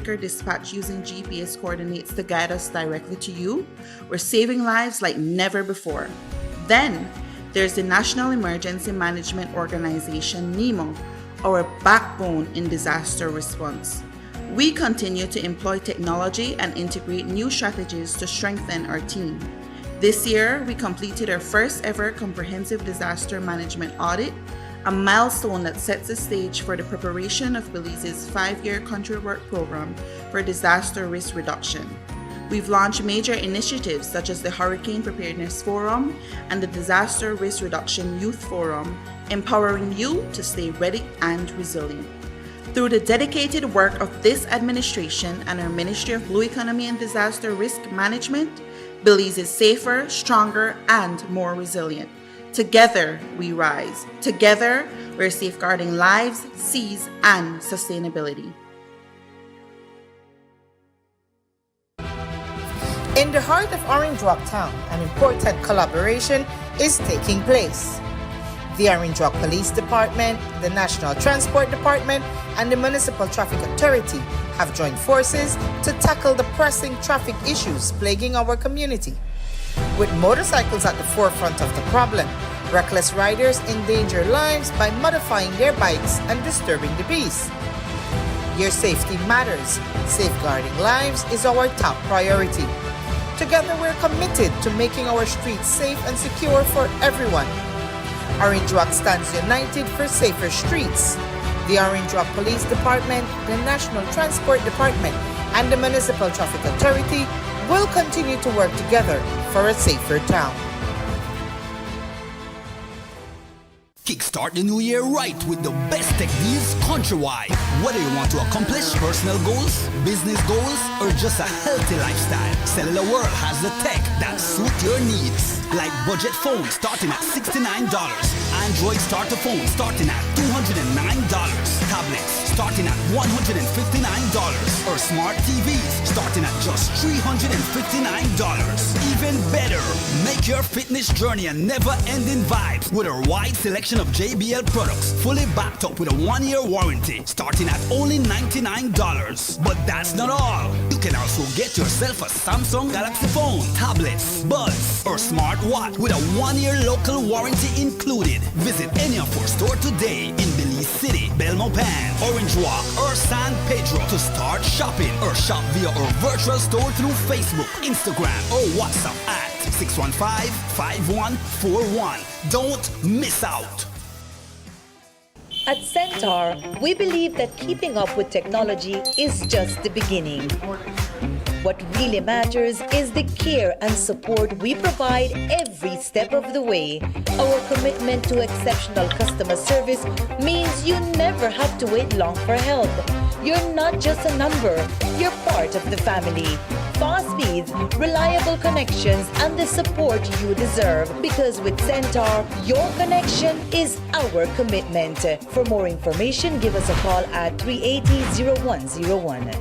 quicker dispatch using GPS coordinates to guide us directly to you, we're saving lives like never before. Then, there's the National Emergency Management Organization, NEMO, our backbone in disaster response. We continue to employ technology and integrate new strategies to strengthen our team. This year, we completed our first ever comprehensive disaster management audit, a milestone that sets the stage for the preparation of Belize's 5-year country work program for disaster risk reduction. We've launched major initiatives such as the Hurricane Preparedness Forum and the Disaster Risk Reduction Youth Forum, empowering you to stay ready and resilient. Through the dedicated work of this administration and our Ministry of Blue Economy and Disaster Risk Management, Belize is safer, stronger, and more resilient. Together, we rise. Together, we're safeguarding lives, seas, and sustainability. In the heart of Orange Walk Town, an important collaboration is taking place. The Orange Walk Police Department, the National Transport Department, and the Municipal Traffic Authority have joined forces to tackle the pressing traffic issues plaguing our community. With motorcycles at the forefront of the problem, reckless riders endanger lives by modifying their bikes and disturbing the peace. Your safety matters. Safeguarding lives is our top priority. Together, we're committed to making our streets safe and secure for everyone. Orange Walk stands united for safer streets. The Orange Walk Police Department, the National Transport Department, and the Municipal Traffic Authority will continue to work together for a safer town. Kickstart the new year right with the best tech deals countrywide. Whether you want to accomplish personal goals, business goals, or just a healthy lifestyle, Cellular World has the tech that suit your needs. Like budget phones starting at $69, Android starter phones starting at $209, tablets starting at $159, or smart TVs starting at just $359. Even better, make your fitness journey a never-ending vibe with a wide selection of JBL products, fully backed up with a 1-year warranty, starting at only $99. But that's not all. You can also get yourself a Samsung Galaxy phone, tablets, buds, or smart watch with a 1-year local warranty included. Visit any of our stores today in Belize City, Belmopan, Orange Walk, or San Pedro to start shopping, or shop via our virtual store through Facebook, Instagram, or WhatsApp at 615-5141. Don't miss out. At Centaur, we believe that keeping up with technology is just the beginning. What really matters is the care and support we provide every step of the way. Our commitment to exceptional customer service means you never have to wait long for help. You're not just a number, you're part of the family. Fast speeds, reliable connections, and the support you deserve. Because with Centaur, your connection is our commitment. For more information, give us a call at 380-0101.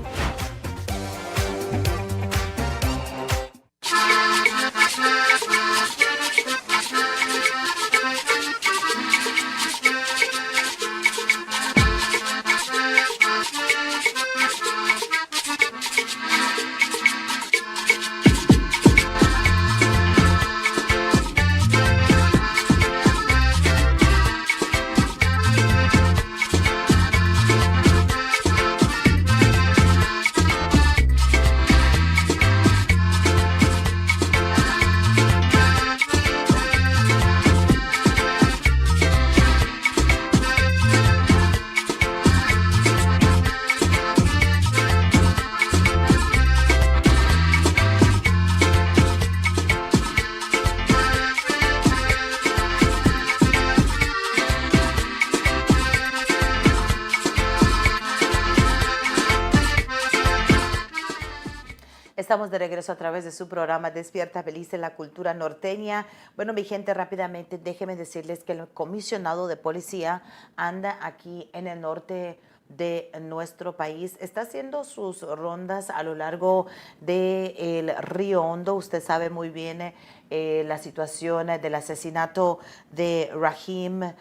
Estamos de regreso a través de su programa Despierta Belice, la cultura norteña. Bueno, mi gente, rápidamente déjenme decirles que el comisionado de policía anda aquí en el norte de nuestro país. Está haciendo sus rondas a lo largo del Río Hondo. Usted sabe muy bien la situación del asesinato de Raheem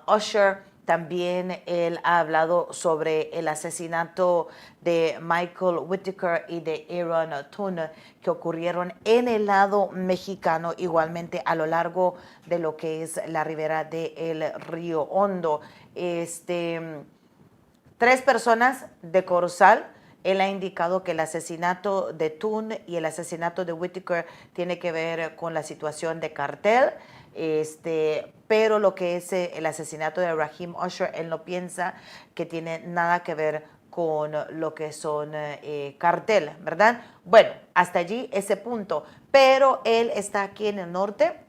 Usher. También él ha hablado sobre el asesinato de Michael Whitaker y de Aaron Tune que ocurrieron en el lado mexicano, igualmente a lo largo de lo que es la ribera del Río Hondo. 3 personas de Corozal. Él ha indicado que el asesinato de Tune y el asesinato de Whitaker tiene que ver con la situación de cartel. Pero lo que es el asesinato de Raheem Usher, él no piensa que tiene nada que ver con lo que son cartel, ¿verdad? Bueno, hasta allí ese punto. Pero él está aquí en el norte.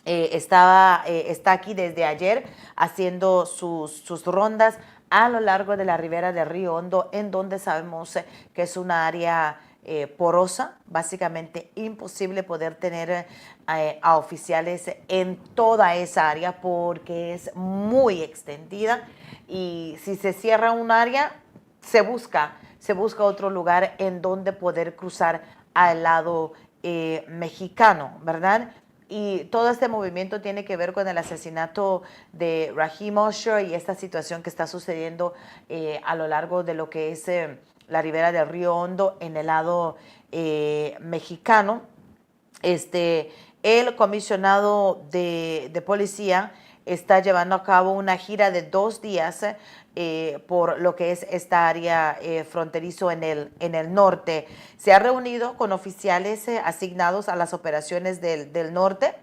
Está aquí desde ayer haciendo sus rondas a lo largo de la ribera del Río Hondo, en donde sabemos que es una área porosa, básicamente imposible poder tener a oficiales en toda esa área porque es muy extendida, y si se cierra un área, se busca otro lugar en donde poder cruzar al lado mexicano, ¿verdad? Y todo este movimiento tiene que ver con el asesinato de Raheem Usher y esta situación que está sucediendo a lo largo de lo que es la ribera del Río Hondo en el lado mexicano. El comisionado de policía está llevando a cabo una gira de 2 días por lo que es esta área fronterizo en el norte. Se ha reunido con oficiales asignados a las operaciones del norte.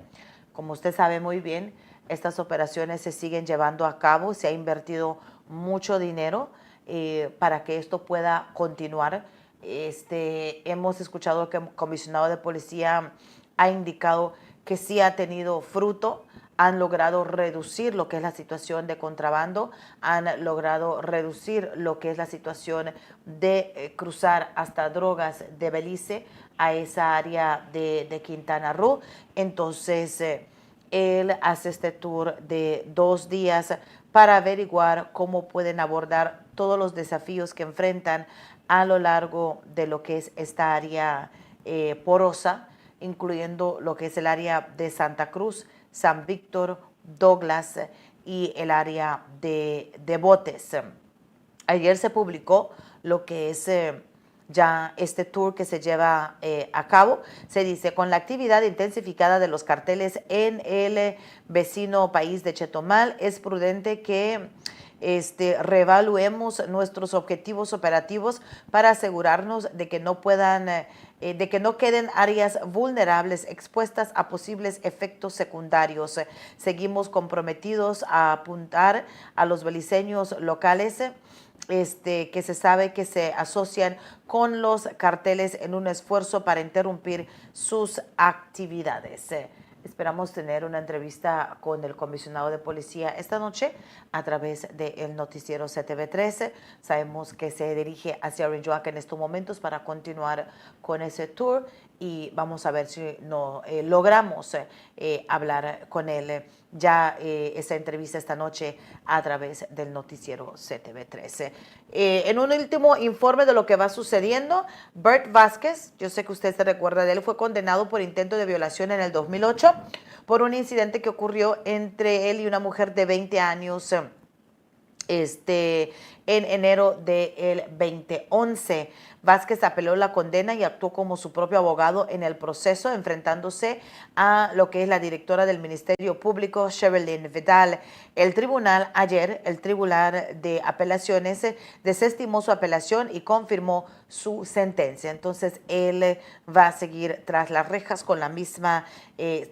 Como usted sabe muy bien, estas operaciones se siguen llevando a cabo. Se ha invertido mucho dinero para que esto pueda continuar. Hemos escuchado que el comisionado de policía ha indicado que sí ha tenido fruto. Han logrado reducir lo que es la situación de contrabando, han logrado reducir lo que es la situación de cruzar hasta drogas de Belice a esa área de Quintana Roo. Entonces, él hace este tour de 2 días para averiguar cómo pueden abordar todos los desafíos que enfrentan a lo largo de lo que es esta área porosa, incluyendo lo que es el área de Santa Cruz, San Víctor, Douglas y el área de Botes. Ayer se publicó lo que es ya este tour que se lleva a cabo. Se dice, con la actividad intensificada de los carteles en el vecino país de Chetumal, es prudente que reevaluemos nuestros objetivos operativos para asegurarnos de que no queden áreas vulnerables expuestas a posibles efectos secundarios. Seguimos comprometidos a apuntar a los beliceños locales que se sabe que se asocian con los carteles en un esfuerzo para interrumpir sus actividades. Esperamos tener una entrevista con el comisionado de policía esta noche a través del noticiero CTV13. Sabemos que se dirige hacia Orange Walk en estos momentos para continuar con ese tour y vamos a ver si logramos hablar con él ya esa entrevista esta noche a través del noticiero CTV13. En un último informe de lo que va sucediendo, Bert Vázquez, yo sé que usted se recuerda de él, fue condenado por intento de violación en el 2008 por un incidente que ocurrió entre él y una mujer de 20 años en enero del 2011. Vázquez apeló la condena y actuó como su propio abogado en el proceso, enfrentándose a lo que es la directora del Ministerio Público, Sherilyn Vidal. El tribunal de apelaciones desestimó su apelación y confirmó su sentencia. Entonces, él va a seguir tras las rejas con la misma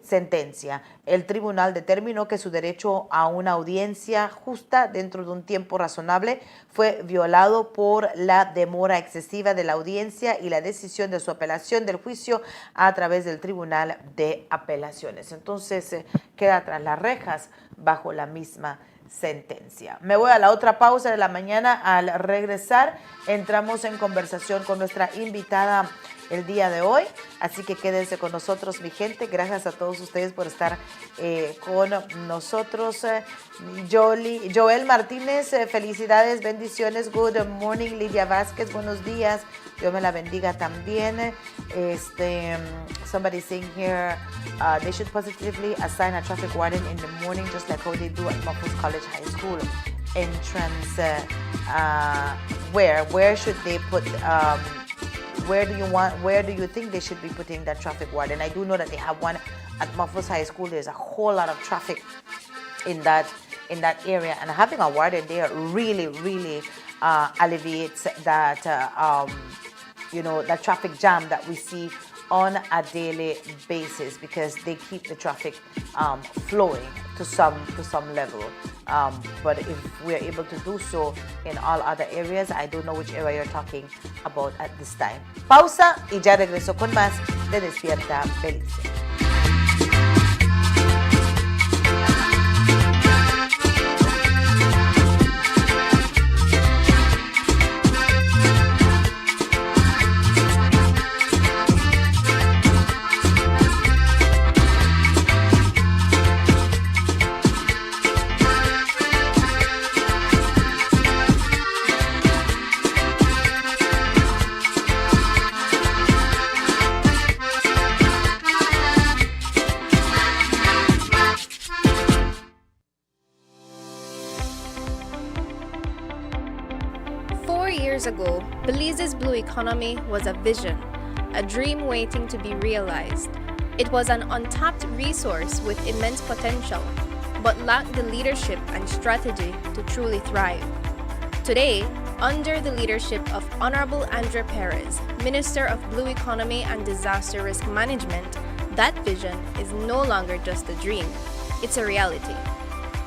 sentencia. El tribunal determinó que su derecho a una audiencia justa dentro de un tiempo razonable fue violado por la demora excesiva de la audiencia y la decisión de su apelación del juicio a través del Tribunal de Apelaciones. Entonces, queda tras las rejas bajo la misma sentencia. Me voy a la otra pausa de la mañana. Al regresar, entramos en conversación con nuestra invitada el día de hoy, así que quédense con nosotros, mi gente. Gracias a todos ustedes por estar con nosotros. Joel Martínez, felicidades, bendiciones, good morning. Lidia Vázquez, buenos días, Dios me la bendiga también. Somebody saying here, they should positively assign a traffic warden in the morning, just like how they do at Muffles College High School. entrance, where should they put, where do you think they should be putting that traffic warden? I do know that they have one at Muffles High School. There's a whole lot of traffic in that area, and having a warden there really alleviates that that traffic jam that we see on a daily basis, because they keep the traffic flowing to some level. But if we're able to do so in all other areas, I don't know which area you're talking about at this time. Pausa y ya regreso con más de Despierta Belice. 4 years ago, Belize's blue economy was a vision, a dream waiting to be realized. It was an untapped resource with immense potential, but lacked the leadership and strategy to truly thrive. Today, under the leadership of Honorable Andre Perez, Minister of Blue Economy and Disaster Risk Management, that vision is no longer just a dream, it's a reality.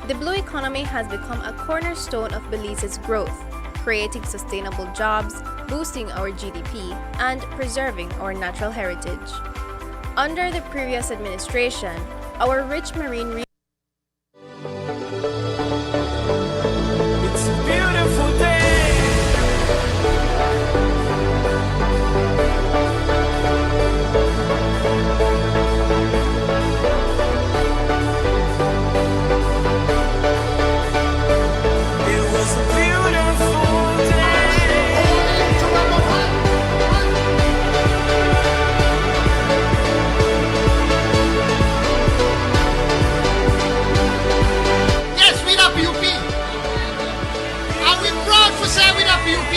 The blue economy has become a cornerstone of Belize's growth, creating sustainable jobs, boosting our GDP, and preserving our natural heritage. Under the previous administration, our rich marine It's a beautiful day. It was a beautiful day. Yes, with a PUP. And we're proud to say with a PUP.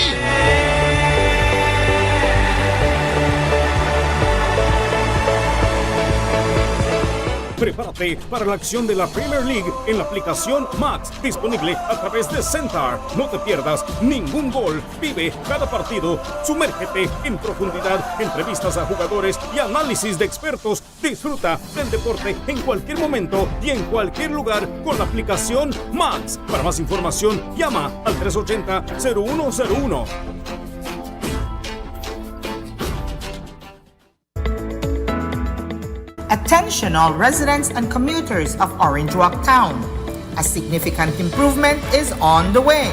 Prepárate para la acción de la Premier League en la aplicación Max, disponible a través de Centar. No te pierdas ningún gol. Vive cada partido. Sumérgete en profundidad, entrevistas a jugadores y análisis de expertos. Disfruta del deporte en cualquier momento y en cualquier lugar con la aplicación Max. Para más información, llama al 380-0101. Attention all residents and commuters of Orange Walk Town. A significant improvement is on the way.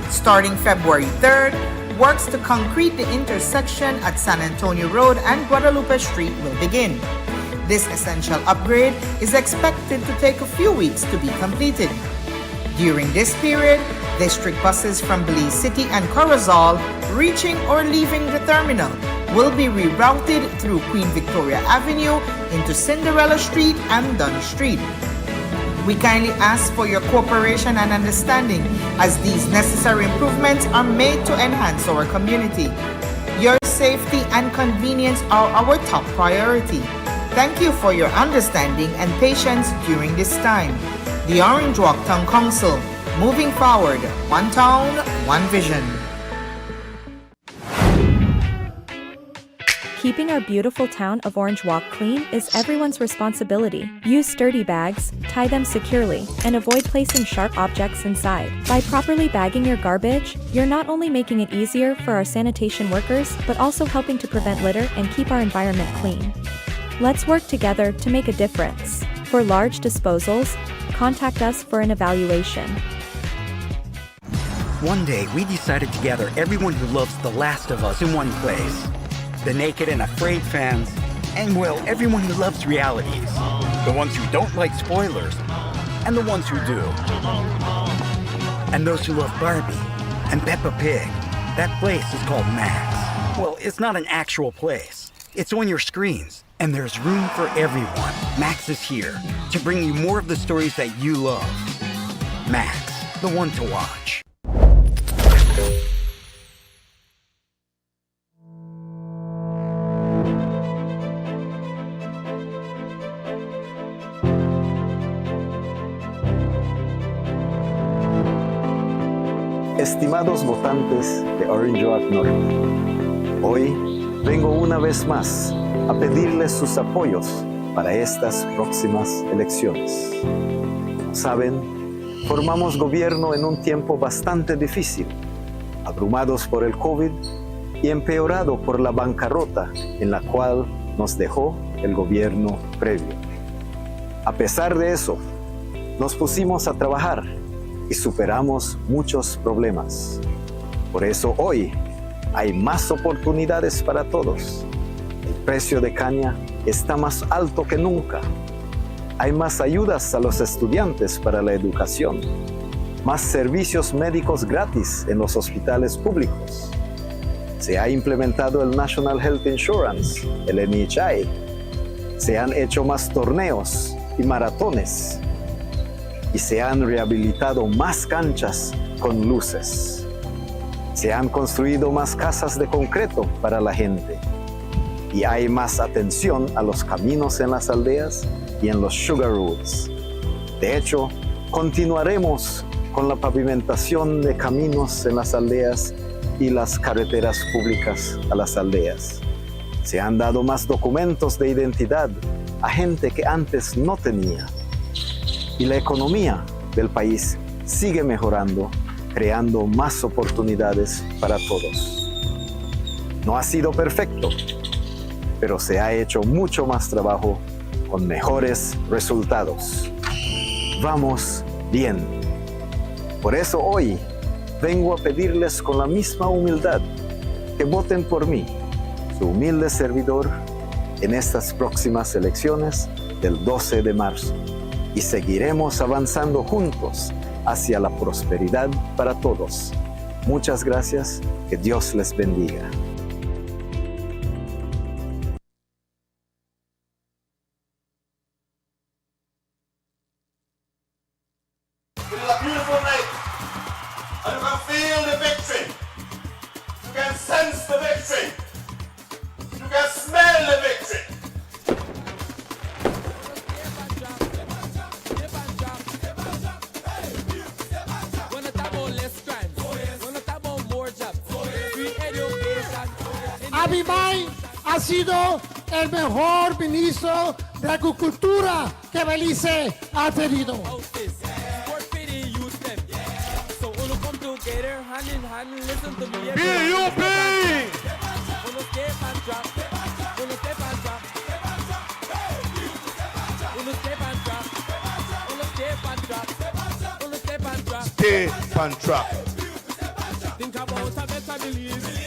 Starting February 3rd, works to concrete the intersection at San Antonio Road and Guadalupe Street will begin. This essential upgrade is expected to take a few weeks to be completed. During this period, district buses from Belize City and Corozal reaching or leaving the terminal will be rerouted through Queen Victoria Avenue into Cinderella Street and Dunn Street. We kindly ask for your cooperation and understanding as these necessary improvements are made to enhance our community. Your safety and convenience are our top priority. Thank you for your understanding and patience during this time. The Orange Walk Town Council, moving forward, one town, one vision. Keeping our beautiful town of Orange Walk clean is everyone's responsibility. Use sturdy bags, tie them securely, and avoid placing sharp objects inside. By properly bagging your garbage, you're not only making it easier for our sanitation workers, but also helping to prevent litter and keep our environment clean. Let's work together to make a difference. For large disposals, contact us for an evaluation. One day, we decided to gather everyone who loves The Last of Us in one place. The naked and afraid fans, and well, everyone who loves realities. The ones who don't like spoilers, and the ones who do. And those who love Barbie and Peppa Pig. That place is called Max. Well, it's not an actual place. It's on your screens, and there's room for everyone. Max is here to bring you more of the stories that you love. Max, the one to watch. Estimados votantes de Orange Rock Norte, hoy vengo una vez más a pedirles sus apoyos para estas próximas elecciones. Como saben, formamos gobierno en un tiempo bastante difícil, abrumados por el COVID y empeorado por la bancarrota en la cual nos dejó el gobierno previo. A pesar de eso, nos pusimos a trabajar y superamos muchos problemas. Por eso hoy hay más oportunidades para todos. El precio de caña está más alto que nunca. Hay más ayudas a los estudiantes para la educación, más servicios médicos gratis en los hospitales públicos. Se ha implementado el National Health Insurance, el NHI. Se han hecho más torneos y maratones. Y se han rehabilitado más canchas con luces. Se han construido más casas de concreto para la gente. Y hay más atención a los caminos en las aldeas y en los sugar roads. De hecho, continuaremos con la pavimentación de caminos en las aldeas y las carreteras públicas a las aldeas. Se han dado más documentos de identidad a gente que antes no tenía. Y la economía del país sigue mejorando, creando más oportunidades para todos. No ha sido perfecto, pero se ha hecho mucho más trabajo con mejores resultados. Vamos bien. Por eso hoy vengo a pedirles con la misma humildad que voten por mí, su humilde servidor, en estas próximas elecciones del 12 de marzo. Y seguiremos avanzando juntos hacia la prosperidad para todos. Muchas gracias, que Dios les bendiga. It is a beautiful night, and you can feel the victory. You can sense the victory. You can smell the victory. Abimay ha sido el mejor ministro de Agricultura que Belice ha tenido. Stay on track. Think about a better Belize.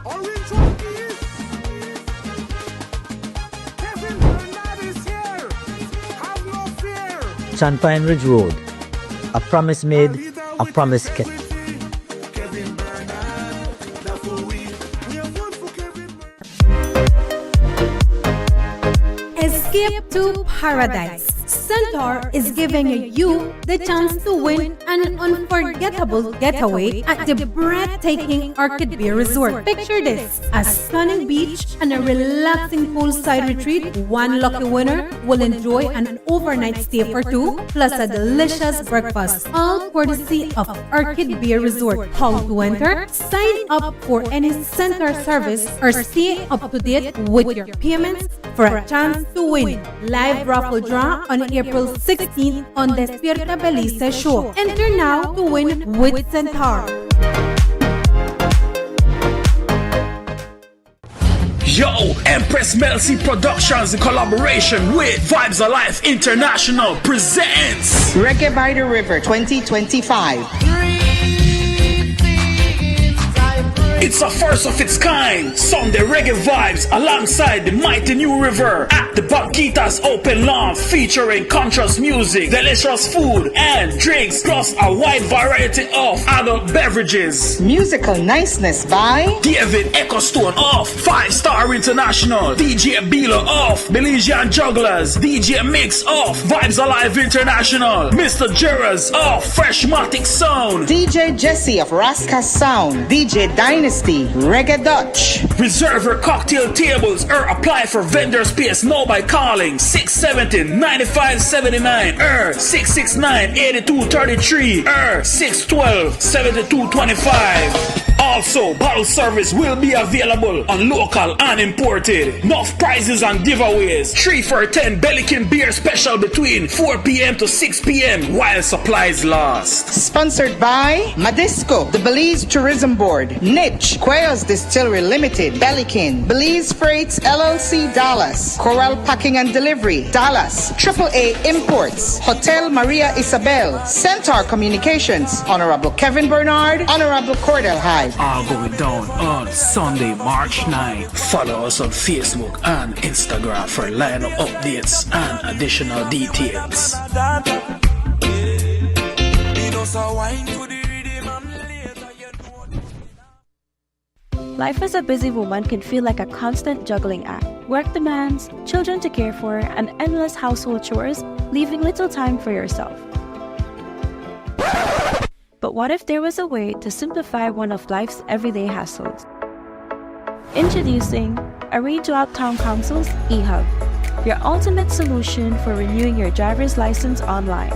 Orange Rock is. Kevin Bernard is here. Have no fear. Sunpine Ridge Road. A promise made, a promise kept. Kevin Bernard, that's who we are one for Kevin Bernard. Escape to paradise. Centaur is giving you the chance to win an unforgettable getaway at the breathtaking Orchid Bay Resort. Picture this: a stunning beach and a relaxing poolside retreat. One lucky winner will enjoy an overnight stay for two, plus a delicious breakfast, all courtesy of Orchid Bay Resort. How to enter? Sign up for any Centaur service or stay up to date with your payments for a chance to win. Live raffle draw on April 16th on Despierta Belice show. Enter now to win with Centaur. Yo, Empress Melcy Productions in collaboration with Vibes Alive International presents Reggae by the River 2025. It's a first of its kind. Sunday reggae vibes alongside the mighty New River at the Banquitas Open Lawn, featuring contrast music, delicious food and drinks, plus a wide variety of adult beverages. Musical niceness by David Echostone of 5-Star International, DJ Bilo of Belizean Jugglers, DJ Mix of Vibes Alive International, Mr. Jerez of Freshmatic Sound, DJ Jesse of Rascal Sound, DJ Dynasty, Reggae Dutch. Reserve your cocktail tables or apply for vendor space now by calling 670-9579 or 669-8233 or 612-7225. Also, bottle service will be available on local and imported. Enough prizes and giveaways. 3 for 10 Belican beer special between 4 p.m. to 6 p.m. while supplies last. Sponsored by Madisco, the Belize Tourism Board, Niche, Quails Distillery Limited, Belican, Belize Freights LLC, Dallas, Coral Packing and Delivery, Dallas, AAA Imports, Hotel Maria Isabel, Centaur Communications, Honorable Kevin Bernard, Honorable Cordell Hyde. All going down on Sunday, March 9. Follow us on Facebook and Instagram for lineup updates and additional details. Life as a busy woman can feel like a constant juggling act. Work demands, children to care for, and endless household chores, leaving little time for yourself. But what if there was a way to simplify one of life's everyday hassles? Introducing Arrange-Out Town Council's eHub, your ultimate solution for renewing your driver's license online.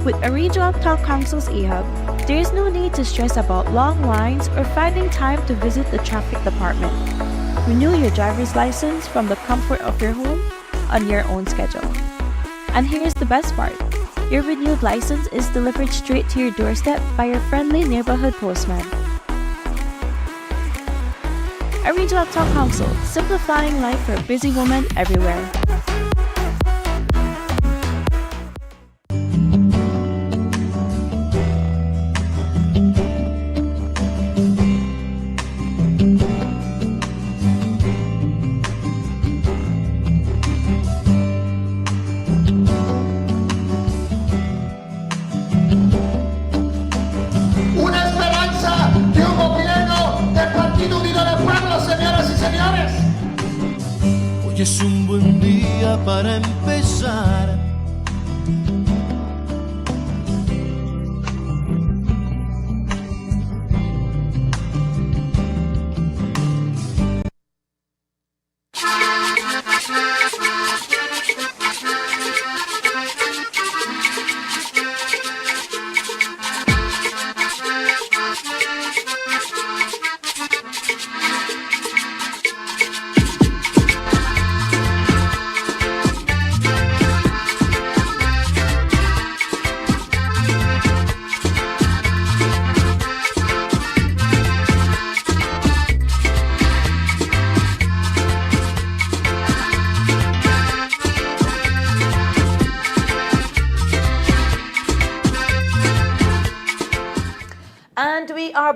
With Arrange-Out Town Council's eHub, there is no need to stress about long lines or finding time to visit the traffic department. Renew your driver's license from the comfort of your home on your own schedule. And here's the best part. Your renewed license is delivered straight to your doorstep by your friendly neighborhood postman. Arrange-Out Town Council, simplifying life for a busy woman everywhere. Hoy es un buen día para empezar.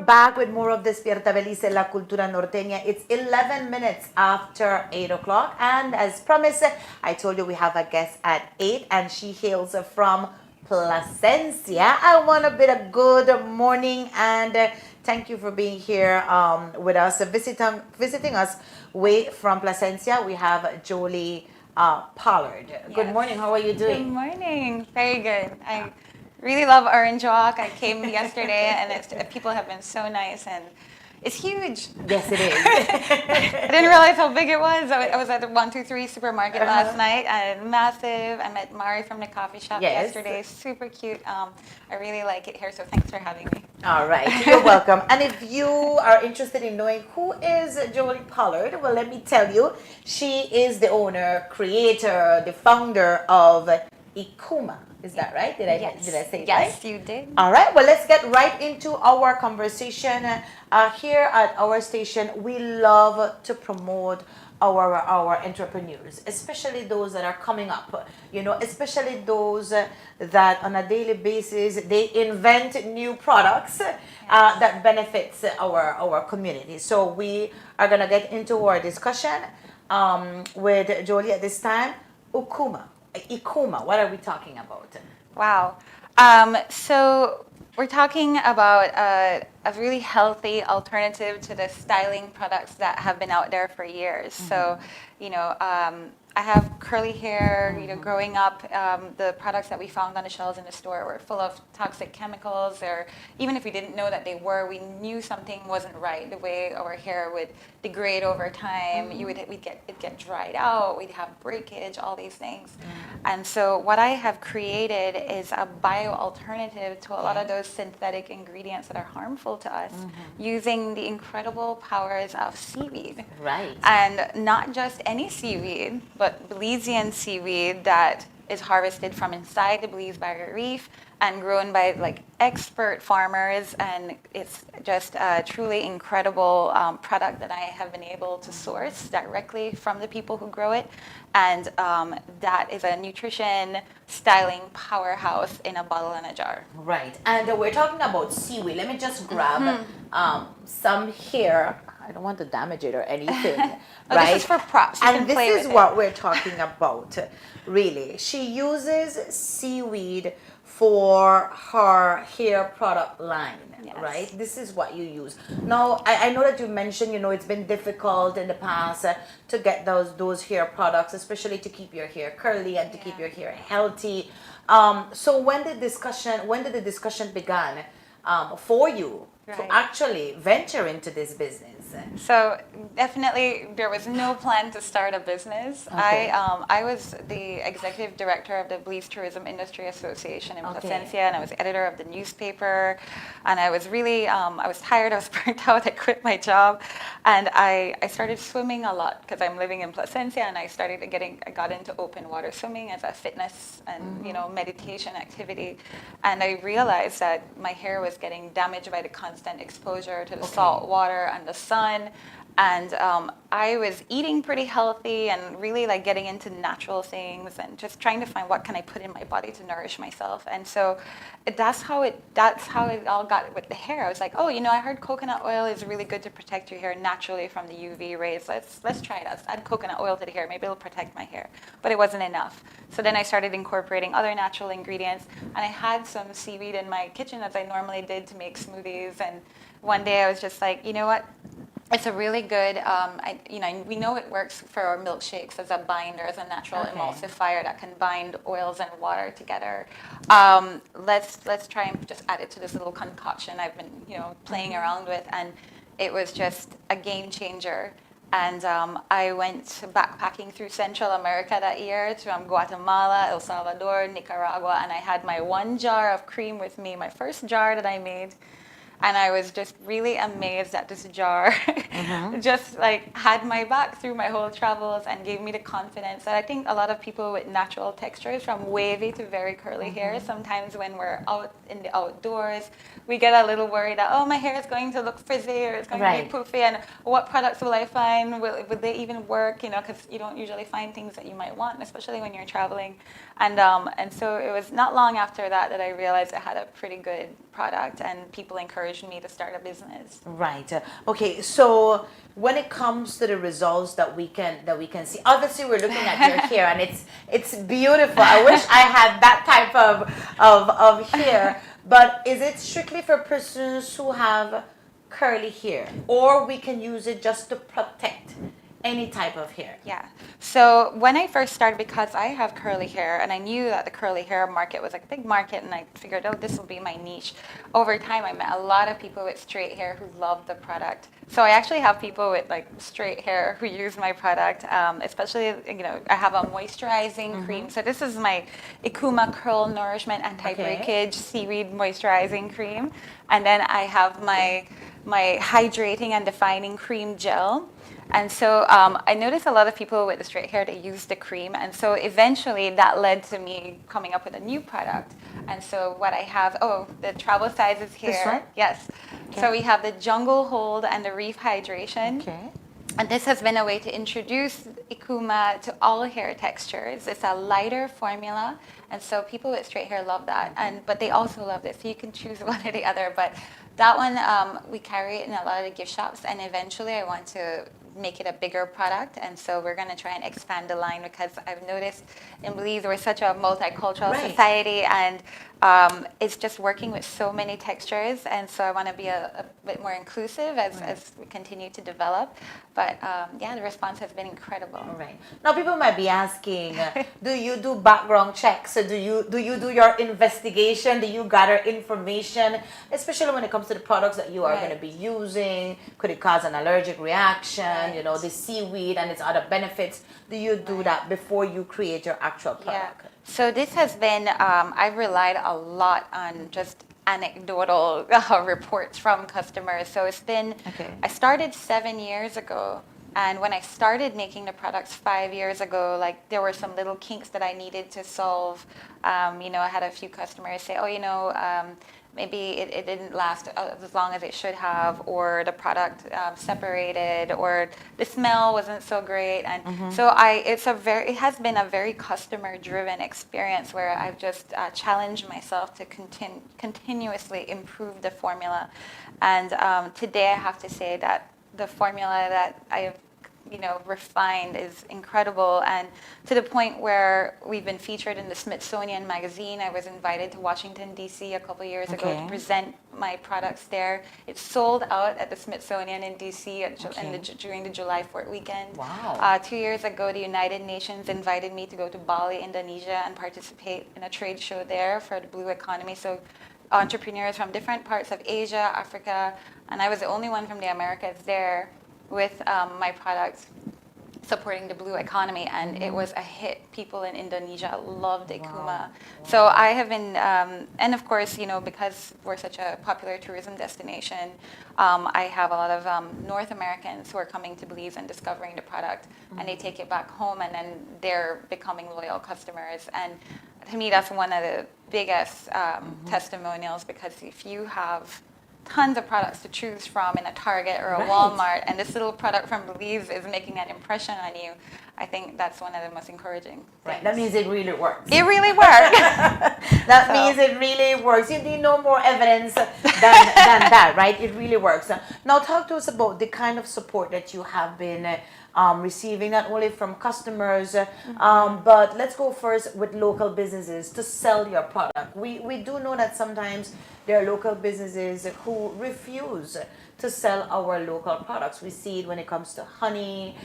Back with more of Despierta Belice, La Cultura Norteña. It's 11 minutes after 8 o'clock, and as promised, I told you we have a guest at 8, and she hails from Placencia. I want a bit of good morning, and thank you for being here with us, visiting us way from Placencia. We have Jolie Pollard. Yes. Good morning. How are you doing? Good morning. Very good. I really love Orange Walk. I came yesterday, and people have been so nice, and it's huge. Yes, it is. I didn't realize how big it was. I was at the 123 supermarket last night, and massive. I met Mari from the coffee shop yesterday. Super cute. I really like it here, so thanks for having me. All right, you're welcome. And if you are interested in knowing who is Jolie Pollard, well, let me tell you, she is the owner, creator, the founder of Ikuma. Is that right? Did I say it right? Yes, you did. All right. Well, let's get right into our conversation. Here at our station, we love to promote our entrepreneurs, especially those that are coming up, especially those that on a daily basis they invent new products that benefits our community. So we are gonna get into our discussion with Jolie at this time. Ikuma, what are we talking about? Wow. So we're talking about a really healthy alternative to the styling products that have been out there for years. So, I have curly hair. Growing up, the products that we found on the shelves in the store were full of toxic chemicals, or even if we didn't know that they were, we knew something wasn't right. The way our hair would degrade over time, it'd get dried out, we'd have breakage, all these things. And so what I have created is a bio alternative to a lot of those synthetic ingredients that are harmful to us, using the incredible powers of seaweed. Right. And not just any seaweed, but Belizean seaweed that is harvested from inside the Belize Barrier Reef and grown by expert farmers, and it's just a truly incredible product that I have been able to source directly from the people who grow it, and that is a nutrition styling powerhouse in a bottle and a jar. Right, and we're talking about seaweed. Let me just grab some here. I don't want to damage it or anything. Right? This is for props. You and can this play is with what it. we're talking about, really. She uses seaweed for her hair product line, right? This is what you use. Now, I know that you mentioned, it's been difficult in the past to get those hair products, especially to keep your hair curly and to keep your hair healthy. So when did the discussion begin for you to actually venture into this business? So definitely there was no plan to start a business. Okay. I was the executive director of the Belize Tourism Industry Association in Placencia, and I was editor of the newspaper, and I was really, I was tired, I was burnt out, I quit my job, and I started swimming a lot because I'm living in Placencia, and I got into open water swimming as a fitness and meditation activity, and I realized that my hair was getting damaged by the constant exposure to the salt water and the sun. And I was eating pretty healthy and really getting into natural things and just trying to find what can I put in my body to nourish myself. And so that's how it all got with the hair. I was like, I heard coconut oil is really good to protect your hair naturally from the UV rays. Let's try it. Let's add coconut oil to the hair. Maybe it'll protect my hair. But it wasn't enough. So then I started incorporating other natural ingredients, and I had some seaweed in my kitchen as I normally did to make smoothies. And one day I was just like, you know what? It's a really good, we know it works for our milkshakes as a binder, as a natural emulsifier that can bind oils and water together. Let's try and just add it to this little concoction I've been, playing around with, and it was just a game changer. And I went backpacking through Central America that year to Guatemala, El Salvador, Nicaragua, and I had my one jar of cream with me, my first jar that I made. And I was just really amazed that this jar just had my back through my whole travels and gave me the confidence that I think a lot of people with natural textures, from wavy to very curly hair, sometimes when we're out in the outdoors, we get a little worried that, my hair is going to look frizzy or it's going to be poofy, and what products will I find? Would they even work? Because you don't usually find things that you might want, especially when you're traveling. And so it was not long after that I realized I had a pretty good product, and people encouraged me to start a business. Right. Okay. So when it comes to the results that we can see, obviously we're looking at your hair, and it's beautiful. I wish I had that type of hair. But is it strictly for persons who have curly hair, or we can use it just to protect any type of hair? Yeah. So when I first started, because I have curly hair, and I knew that the curly hair market was a big market, and I figured, this will be my niche. Over time, I met a lot of people with straight hair who loved the product. So I actually have people with straight hair who use my product, especially, I have a moisturizing cream. So this is my Ikuma Curl Nourishment Anti-Breakage Seaweed Moisturizing Cream. And then I have my Hydrating and Defining Cream Gel. And so I noticed a lot of people with the straight hair, they use the cream. And so eventually that led to me coming up with a new product. And so what I have, the travel sizes here. This one? Yes. Okay. So we have the Jungle Hold and the Reef Hydration. Okay. And this has been a way to introduce Ikuma to all hair textures. It's a lighter formula, and so people with straight hair love that. But they also love this, so you can choose one or the other. But that one, we carry it in a lot of the gift shops, and eventually I want to make it a bigger product, and so we're going to try and expand the line, because I've noticed in Belize we're such a multicultural society, and it's just working with so many textures, and so I want to be a bit more inclusive as we continue to develop. But yeah, the response has been incredible. Right. Now people might be asking, do you do background checks? So do you do your investigation? Do you gather information, especially when it comes to the products that you are going to be using? Could it cause an allergic reaction? You know, the seaweed and its other benefits. Do you do that before you create your actual product? Yeah. So this has been, I've relied a lot on just anecdotal reports from customers. So it's been, I started 7 years ago. And when I started making the products 5 years ago, like there were some little kinks that I needed to solve. You know, I had a few customers say, oh, you know, maybe it didn't last as long as it should have, or the product separated, or the smell wasn't so great. And so it has been a very customer-driven experience where I've just challenged myself to continuously improve the formula. And today I have to say that the formula that I have refined is incredible, and to the point where we've been featured in the Smithsonian magazine. I was invited to Washington, D.C. a couple years ago to present my products there. It sold out at the Smithsonian in D.C. During the July 4th weekend. Wow. 2 years ago, the United Nations invited me to go to Bali, Indonesia, and participate in a trade show there for the blue economy. So entrepreneurs from different parts of Asia, Africa, and I was the only one from the Americas there with my products supporting the blue economy, and it was a hit. People in Indonesia loved Ikuma. So I have been, and of course, you know, because we're such a popular tourism destination, I have a lot of North Americans who are coming to Belize and discovering the product, and they take it back home, and then they're becoming loyal customers. And to me, that's one of the biggest testimonials, because if you have tons of products to choose from in a Target or a Walmart, and this little product from Belize is making an impression on you, I think that's one of the most encouraging things. Right, that means it really works. It really works. That means it really works. You need no more evidence than that, right? It really works. Now talk to us about the kind of support that you have been receiving, not only from customers, but let's go first with local businesses to sell your product. We do know that sometimes there are local businesses who refuse to sell our local products. We see it when it comes to honey.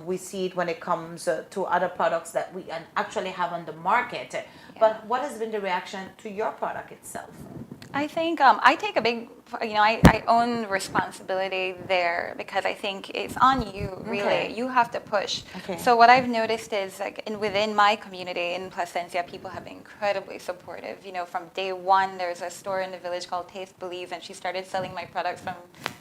We see it when it comes to other products that we actually have on the market. Yeah. But what has been the reaction to your product itself? I think I take a big, I own responsibility there, because I think it's on you, really. Okay. You have to push. Okay. So what I've noticed is, like, within my community in Placencia, people have been incredibly supportive. You know, from day one, there's a store in the village called Taste Belize, and she started selling my products from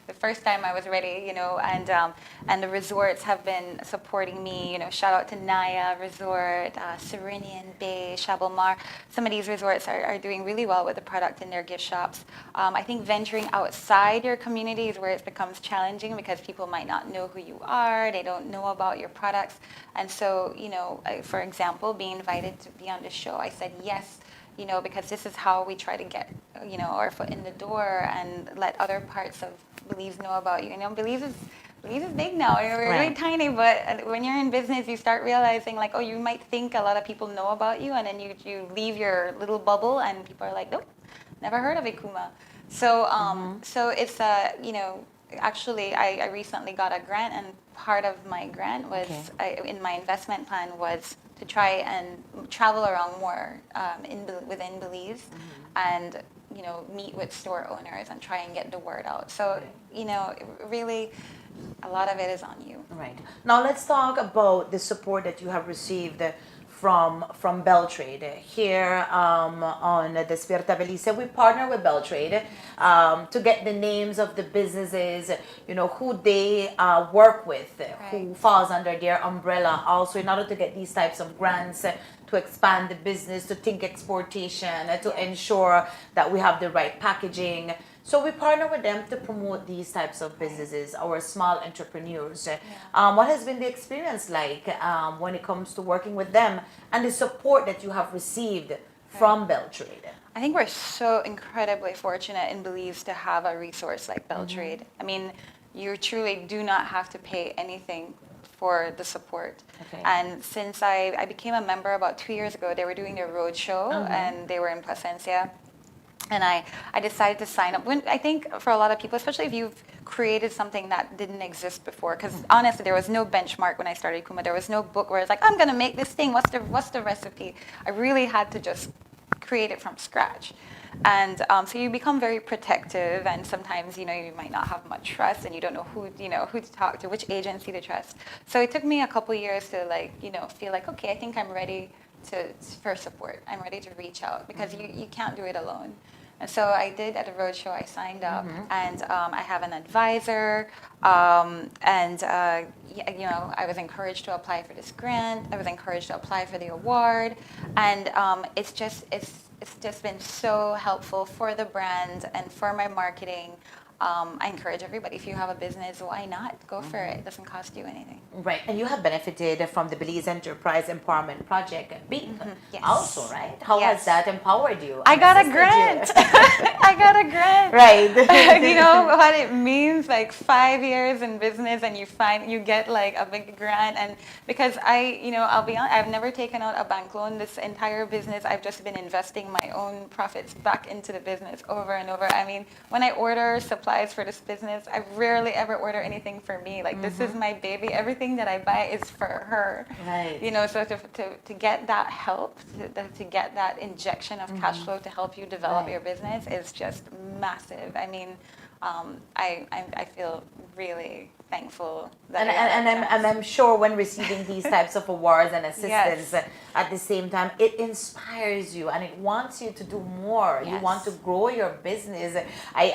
the first time I was ready, you know, and the resorts have been supporting me. You know, shout out to Naya Resort, Serenian Bay, Chabalmar. Some of these resorts are doing really well with the product in their gift shops. I think venturing outside your community is where it becomes challenging, because people might not know who you are, they don't know about your products. And so, you know, for example, being invited to be on the show, I said yes, you know, because this is how we try to get, you know, our foot in the door and let other parts of Belize know about you. You know, Belize is big now. We're really tiny, but when you're in business, you start realizing, like, oh, you might think a lot of people know about you, and then you leave your little bubble, and people are like, nope, never heard of Ikuma. So so it's you know, actually I recently got a grant, and part of my grant was in my investment plan was to try and travel around more within Belize, and you know, meet with store owners and try and get the word out. So you know, really, a lot of it is on you. Right. Now let's talk about the support that you have received from Beltrade. Here on Despierta Belice, we partner with Beltrade to get the names of the businesses, you know, who they work with, who falls under their umbrella, also in order to get these types of grants to expand the business, to think exportation, to ensure that we have the right packaging. So we partner with them to promote these types of businesses, our small entrepreneurs. What has been the experience like when it comes to working with them and the support that you have received from Beltrade? I think we're so incredibly fortunate in Belize to have a resource like Beltrade. I mean, you truly do not have to pay anything for the support. And since I became a member about 2 years ago, they were doing their road show and they were in Placencia. And I decided to sign up. I think for a lot of people, especially if you've created something that didn't exist before, because honestly, there was no benchmark when I started Kuma. There was no book where it's like, I'm gonna make this thing. What's the recipe? I really had to just create it from scratch. And so you become very protective, and sometimes you might not have much trust, and you don't know who to talk to, which agency to trust. So it took me a couple years to feel like, okay, I think I'm ready for support. I'm ready to reach out, because you can't do it alone. And so I did at a roadshow. I signed up, and I have an advisor, and I was encouraged to apply for this grant. I was encouraged to apply for the award, and it's just been so helpful for the brand and for my marketing. I encourage everybody, if you have a business, why not? Go for it. It doesn't cost you anything. Right, and you have benefited from the Belize Enterprise Empowerment Project BEEP also, right? How has that empowered you? I got a grant. I got a grant. Right. You know what it means, like 5 years in business and you get like a big grant. And because I'll be honest, I've never taken out a bank loan. This entire business, I've just been investing my own profits back into the business over and over. I mean, when I order supplies for this business, I rarely ever order anything for me. Like, this is my baby. Everything that I buy is for her. Right. So to get that help, to get that injection of cash flow to help you develop your business is just massive. I mean, I feel really thankful that I'm sure when receiving these types of awards and assistance at the same time, it inspires you and it wants you to do more. You want to grow your business.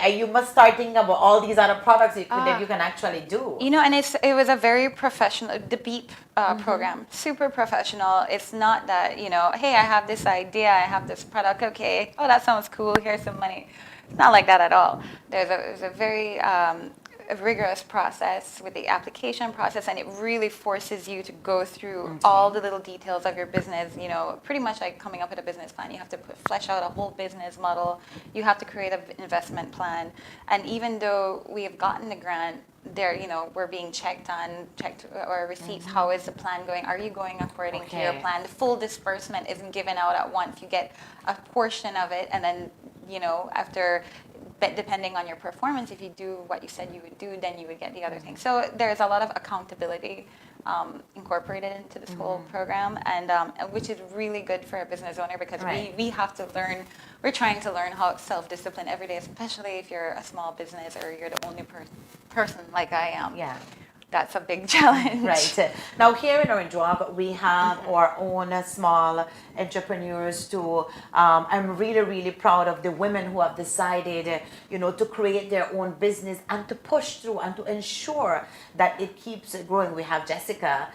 You must start thinking about all these other products that you can actually do. And it was a very professional, the BEEP program, super professional. It's not that, hey, I have this idea, I have this product, okay, oh, that sounds cool, here's some money. It's not like that at all. There's a very rigorous process with the application process, and it really forces you to go through all the little details of your business. Pretty much like coming up with a business plan. You have to flesh out a whole business model. You have to create an investment plan. And even though we have gotten the grant, we're being checked or receipts. How is the plan going? Are you going according to your plan? The full disbursement isn't given out at once. You get a portion of it, and then after, depending on your performance, if you do what you said you would do, then you would get the other thing. So there's a lot of accountability incorporated into this whole program, and which is really good for a business owner, because we have to learn. We're trying to learn how self-discipline every day, especially if you're a small business or you're the only person like I am. Yeah. That's a big challenge. Right. Now here in Orange Walk, we have our own small entrepreneurs too. I'm really, really proud of the women who have decided, to create their own business and to push through and to ensure that it keeps growing. We have Jessica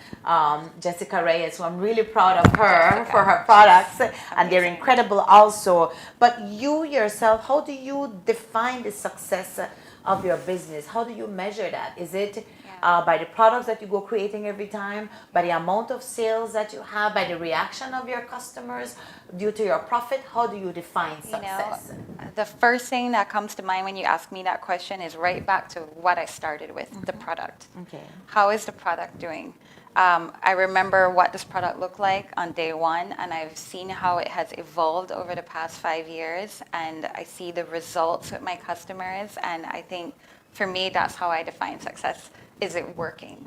Reyes, so I'm really proud of her for her products, and they're incredible also. But you yourself, how do you define the success of your business? How do you measure that? Is it by the products that you go creating every time, by the amount of sales that you have, by the reaction of your customers, due to your profit? How do you define success? The first thing that comes to mind when you ask me that question is right back to what I started with, the product. Okay. How is the product doing? I remember what this product looked like on day one, and I've seen how it has evolved over the past 5 years, and I see the results with my customers, and I think for me, that's how I define success. Is it working?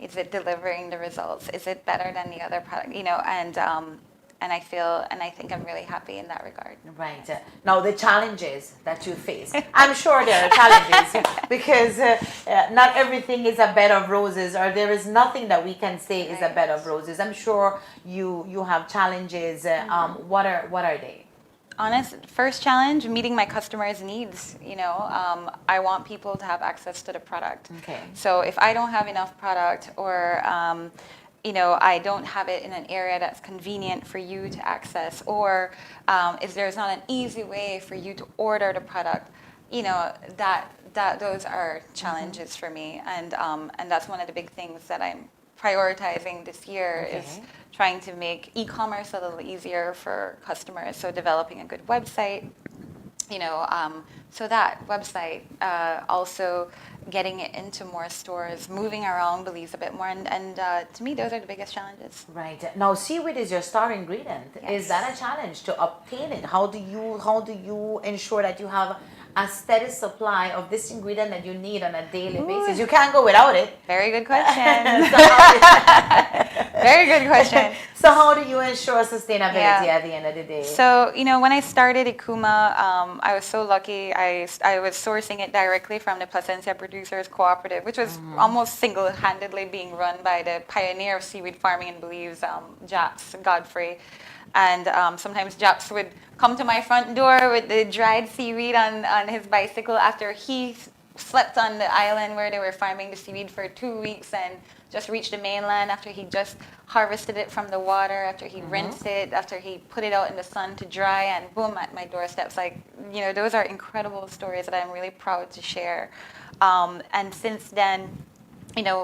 Is it delivering the results? Is it better than the other product? And I think I'm really happy in that regard. Right. Now, the challenges that you face. I'm sure there are challenges because not everything is a bed of roses, or there is nothing that we can say is a bed of roses. I'm sure you have challenges. What are they? First challenge, meeting my customers' needs. I want people to have access to the product. Okay. So if I don't have enough product, or I don't have it in an area that's convenient for you to access, or if there's not an easy way for you to order the product, that those are challenges for me, and that's one of the big things that I'm prioritizing this year is trying to make e-commerce a little easier for customers. So developing a good website, so that website, also getting it into more stores, moving around Belize a bit more, and to me, those are the biggest challenges. Right. Now, seaweed is your star ingredient. Yes. Is that a challenge to obtain it? How do you ensure that you have a steady supply of this ingredient that you need on a daily basis? You can't go without it. Very good question. Very good question. So how do you ensure sustainability at the end of the day? So, when I started Ikuma, I was so lucky. I was sourcing it directly from the Placencia Producers Cooperative, which was almost single-handedly being run by the pioneer of seaweed farming in Belize, Japs Godfrey. And sometimes Japs would come to my front door with the dried seaweed on his bicycle after he slept on the island where they were farming the seaweed for 2 weeks and just reached the mainland after he just harvested it from the water, after he rinsed it, after he put it out in the sun to dry, and boom, at my doorsteps. Those are incredible stories that I'm really proud to share. And since then,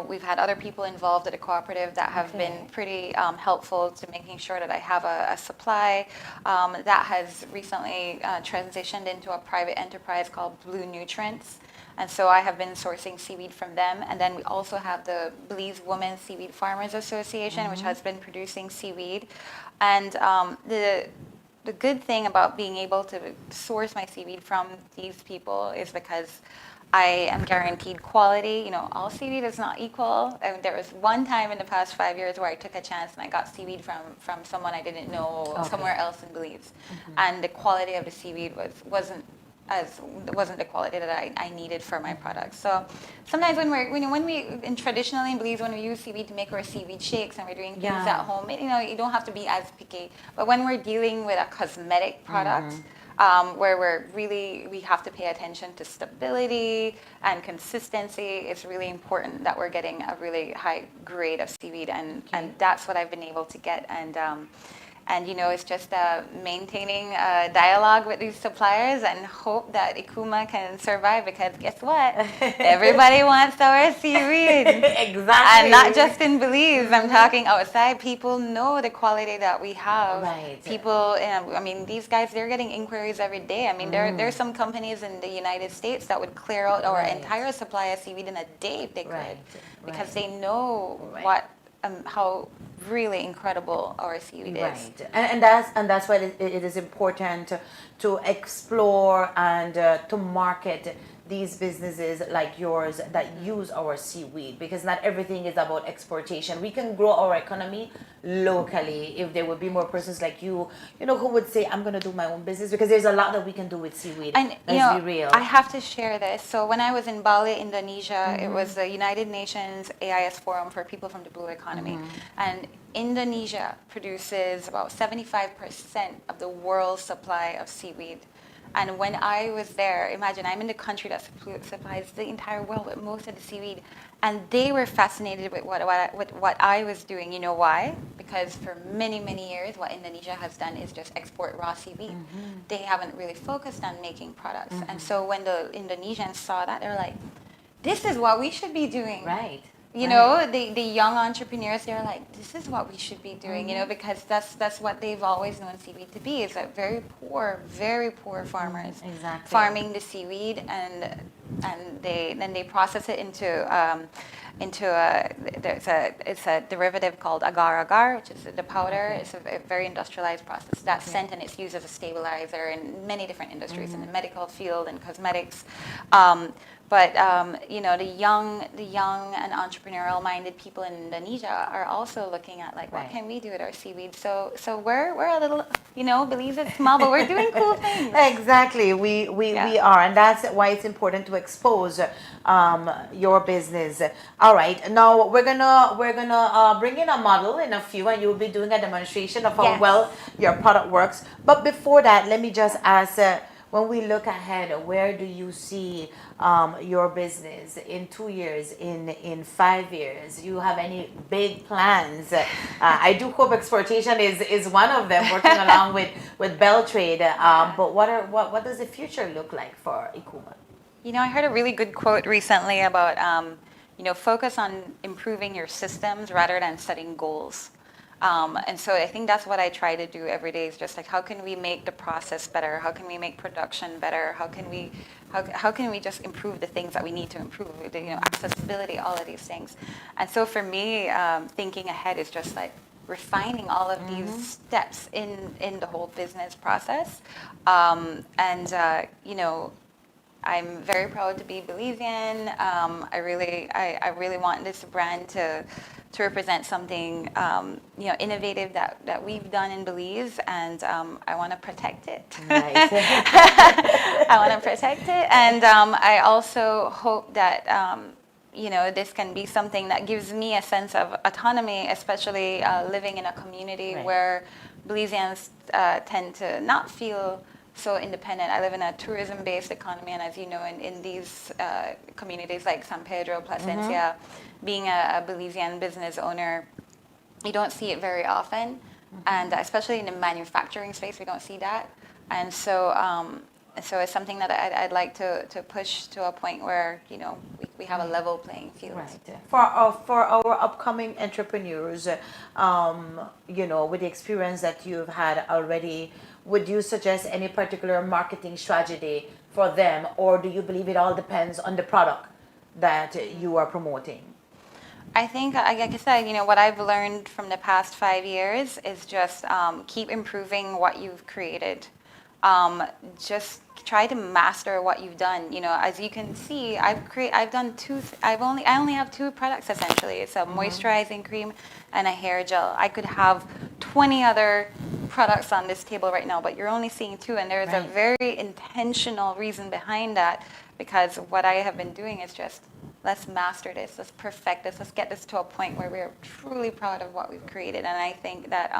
we've had other people involved at the cooperative that have been pretty helpful to making sure that I have a supply. That has recently transitioned into a private enterprise called Blue Nutrients. And so I have been sourcing seaweed from them. And then we also have the Belize Women Seaweed Farmers Association, which has been producing seaweed. And the good thing about being able to source my seaweed from these people is because I am guaranteed quality. All seaweed is not equal. And there was one time in the past 5 years where I took a chance and I got seaweed from someone I didn't know somewhere else in Belize. And the quality of the seaweed wasn't the quality that I needed for my products. So sometimes traditionally in Belize, when we use seaweed to make our seaweed shakes and we're doing things at home, you don't have to be as picky. But when we're dealing with a cosmetic product, where we have to pay attention to stability and consistency, it's really important that we're getting a really high grade of seaweed, and that's what I've been able to get. And it's just maintaining a dialogue with these suppliers and hope that Ikuma can survive, because guess what? Everybody wants our seaweed. Exactly. And not just in Belize. I'm talking outside. People know the quality that we have. Right. People, these guys, they're getting inquiries every day. There's some companies in the United States that would clear out our entire supply of seaweed in a day if they could. Because they know how really incredible our seaweed is. Right, and that's why it is important to explore and to market these businesses like yours that use our seaweed, because not everything is about exportation. We can grow our economy locally if there would be more persons like you, who would say, I'm going to do my own business, because there's a lot that we can do with seaweed. And let's be real. I have to share this. So when I was in Bali, Indonesia, it was the United Nations AIS Forum for people from the blue economy. And Indonesia produces about 75% of the world's supply of seaweed. And when I was there, imagine I'm in the country that supplies the entire world with most of the seaweed, and they were fascinated with what I was doing. You know why? Because for many, many years, what Indonesia has done is just export raw seaweed. They haven't really focused on making products. And so when the Indonesians saw that, they were like, this is what we should be doing. Right. The young entrepreneurs, they're like, this is what we should be doing, because that's what they've always known seaweed to be, is that very poor farmers farming the seaweed, and then they process it into it's a derivative called agar-agar, which is the powder. It's a very industrialized process. That's sent, and it's used as a stabilizer in many different industries, in the medical field and cosmetics. But the young and entrepreneurial-minded people in Indonesia are also looking at what can we do with our seaweed? So we're a little, Belize is small, but we're doing cool things. Exactly, we are, and that's why it's important to expose your business. All right, now we're gonna bring in a model in a few, and you'll be doing a demonstration of how well your product works. But before that, let me just ask. when we look ahead, where do you see your business in 2 years, in 5 years? You have any big plans? I do hope exportation is one of them, working along with Beltrade. But what does the future look like for Ikuma? You know, I heard a really good quote recently about, focus on improving your systems rather than setting goals. And so I think that's what I try to do every day, is just like, how can we make the process better? How can we make production better? How can we just improve the things that we need to improve? Accessibility, all of these things. And so for me, thinking ahead is just like refining all of these steps in the whole business process. I'm very proud to be Belizean. I really want this brand to represent something innovative that we've done in Belize, and I want to protect it. Nice. I want to protect it, and I also hope that this can be something that gives me a sense of autonomy, especially living in a community where Belizeans tend to not feel so independent. I live in a tourism-based economy, and as you know, in these communities like San Pedro, Placencia, being a Belizean business owner, you don't see it very often, and especially in the manufacturing space, we don't see that. And so it's something that I'd like to push to a point where we have a level playing field. Right. For our upcoming entrepreneurs, with the experience that you've had already, would you suggest any particular marketing strategy for them, or do you believe it all depends on the product that you are promoting? I think, like I said, what I've learned from the past 5 years is just keep improving what you've created. Just try to master what you've done. As you can see, I only have 2 products essentially. It's a moisturizing cream and a hair gel. I could have 20 other products on this table right now, but you're only seeing 2, and there's a very intentional reason behind that, because what I have been doing is just, let's master this, let's perfect this, let's get this to a point where we're truly proud of what we've created. And I think that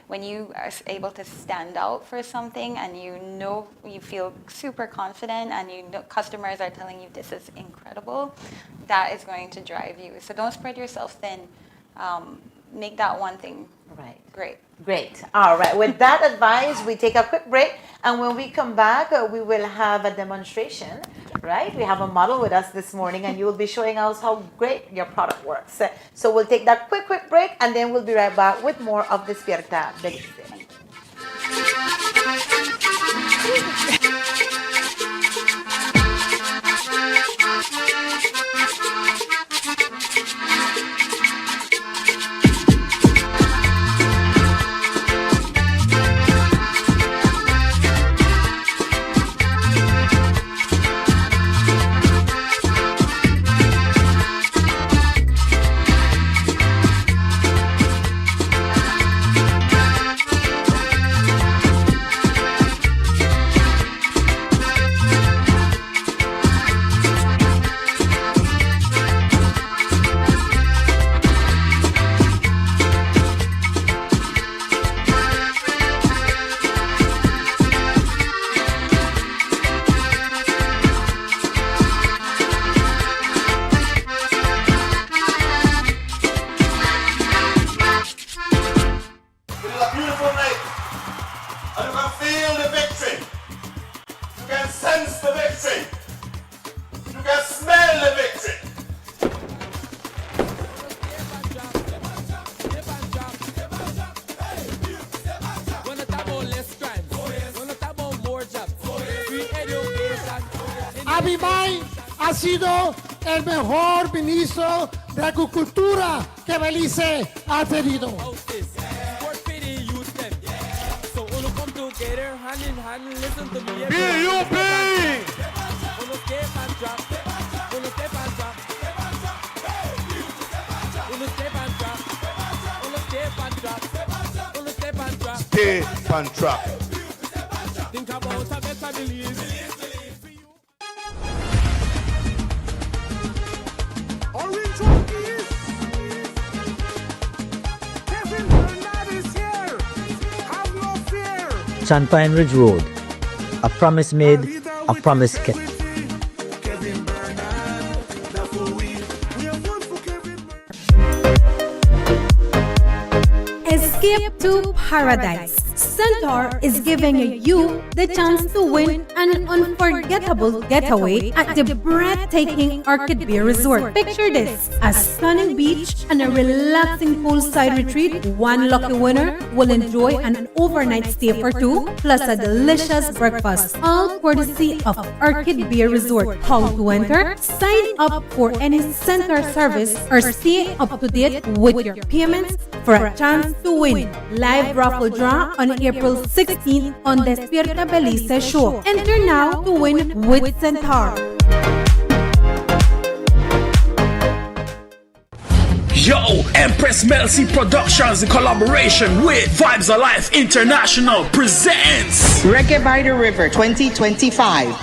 when you are able to stand out for something, and you feel super confident, and customers are telling you this is incredible, that is going to drive you. So don't spread yourself thin. Make that one thing great. All right. With that advice, we take a quick break, and when we come back, we will have a demonstration. Right? We have a model with us this morning, and you will be showing us how great your product works. So we'll take that quick break, and then we'll be right back with more of Despierta Belice. Abimay ha sido el mejor ministro de Agricultura que Belice ha tenido. Step and drop. Think about a better Belize. Orange Rockies. Kevin Bernard is here. Have no fear. Sunpine Ridge Road, A promise made, a promise kept. Escape to paradise. Centaur is giving you the chance to win an unforgettable getaway at the breathtaking Orchid Bay Resort. Picture this: a stunning beach and a relaxing poolside retreat. One lucky winner will enjoy an overnight stay for two, plus a delicious breakfast, all courtesy of Orchid Bay Resort. How to enter? Sign up for any Centaur service or stay up to date with your payments for a chance to win. Live raffle draw on April 16th on Despierta Belice show. Enter now to win with Centaur. Yo, Empress Melcy Productions in collaboration with Vibes Alive International presents Reggae by the River 2025.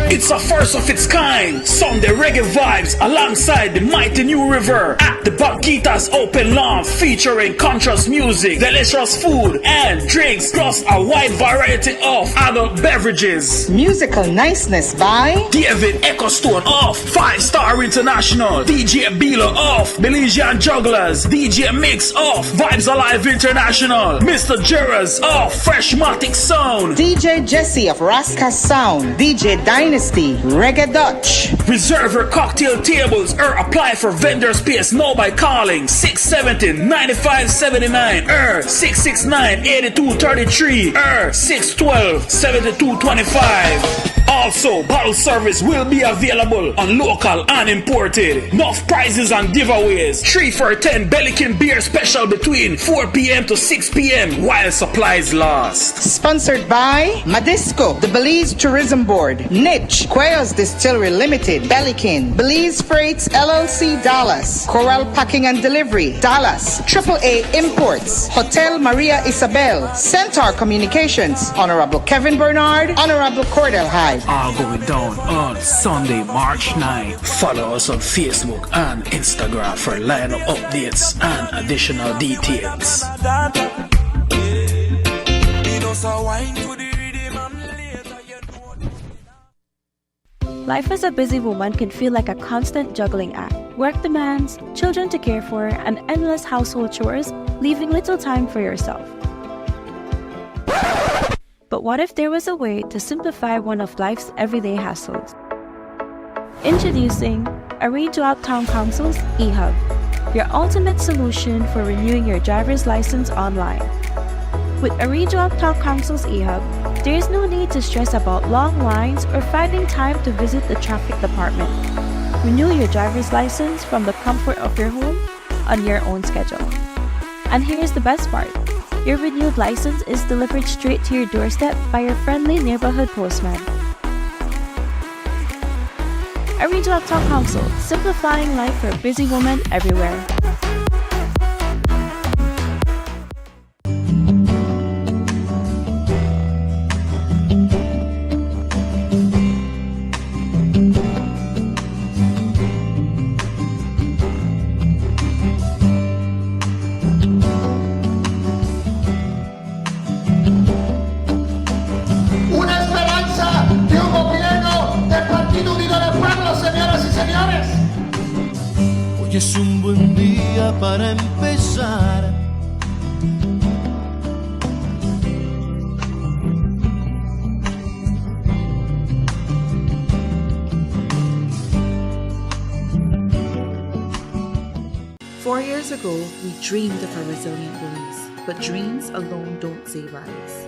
It's a first of its kind Sunday reggae vibes alongside the mighty New River at the Banquitas Open Lawn, featuring contrast music, delicious food and drinks, plus a wide variety of adult beverages. Musical niceness by David Echostone of 5-Star International, DJ Bilo of Belizean Jugglers, DJ Mix of Vibes Alive International, Mr. Jerez of Freshmatic Sound, DJ Jesse of Rascal Sound, DJ Dynasty, Reggae Dutch. Reserve your cocktail tables or apply for vendor space now by calling 670-9579 or 669-8233 or 612-7225. Also, bottle service will be available on local and imported. Enough prizes and giveaways. 3 for 10 Bellikin beer special between 4 p.m. to 6 p.m. while supplies last. Sponsored by Madisco, the Belize Tourism Board, Niche, Quayos Distillery Limited, Bellikin, Belize Freights LLC, Dallas, Coral Packing and Delivery, Dallas, AAA Imports, Hotel Maria Isabel, Centaur Communications, Honorable Kevin Bernard, Honorable Cordell Hyde. All going down on Sunday, March 9th. Follow us on Facebook and Instagram for lineup updates and additional details. Life as a busy woman can feel like a constant juggling act. Work demands, children to care for, and endless household chores, leaving little time for yourself. But what if there was a way to simplify one of life's everyday hassles? Introducing Arrange-Out Town Council's eHub, your ultimate solution for renewing your driver's license online. With Arrange-Out Town Council's eHub, there is no need to stress about long lines or finding time to visit the traffic department. Renew your driver's license from the comfort of your home on your own schedule. And here's the best part. Your renewed license is delivered straight to your doorstep by your friendly neighborhood postman. Arrange-Out Town Council, simplifying life for busy women everywhere. Hoy es un buen día para empezar. Four years ago, we dreamed of a resilient Belize, but dreams alone don't save lives.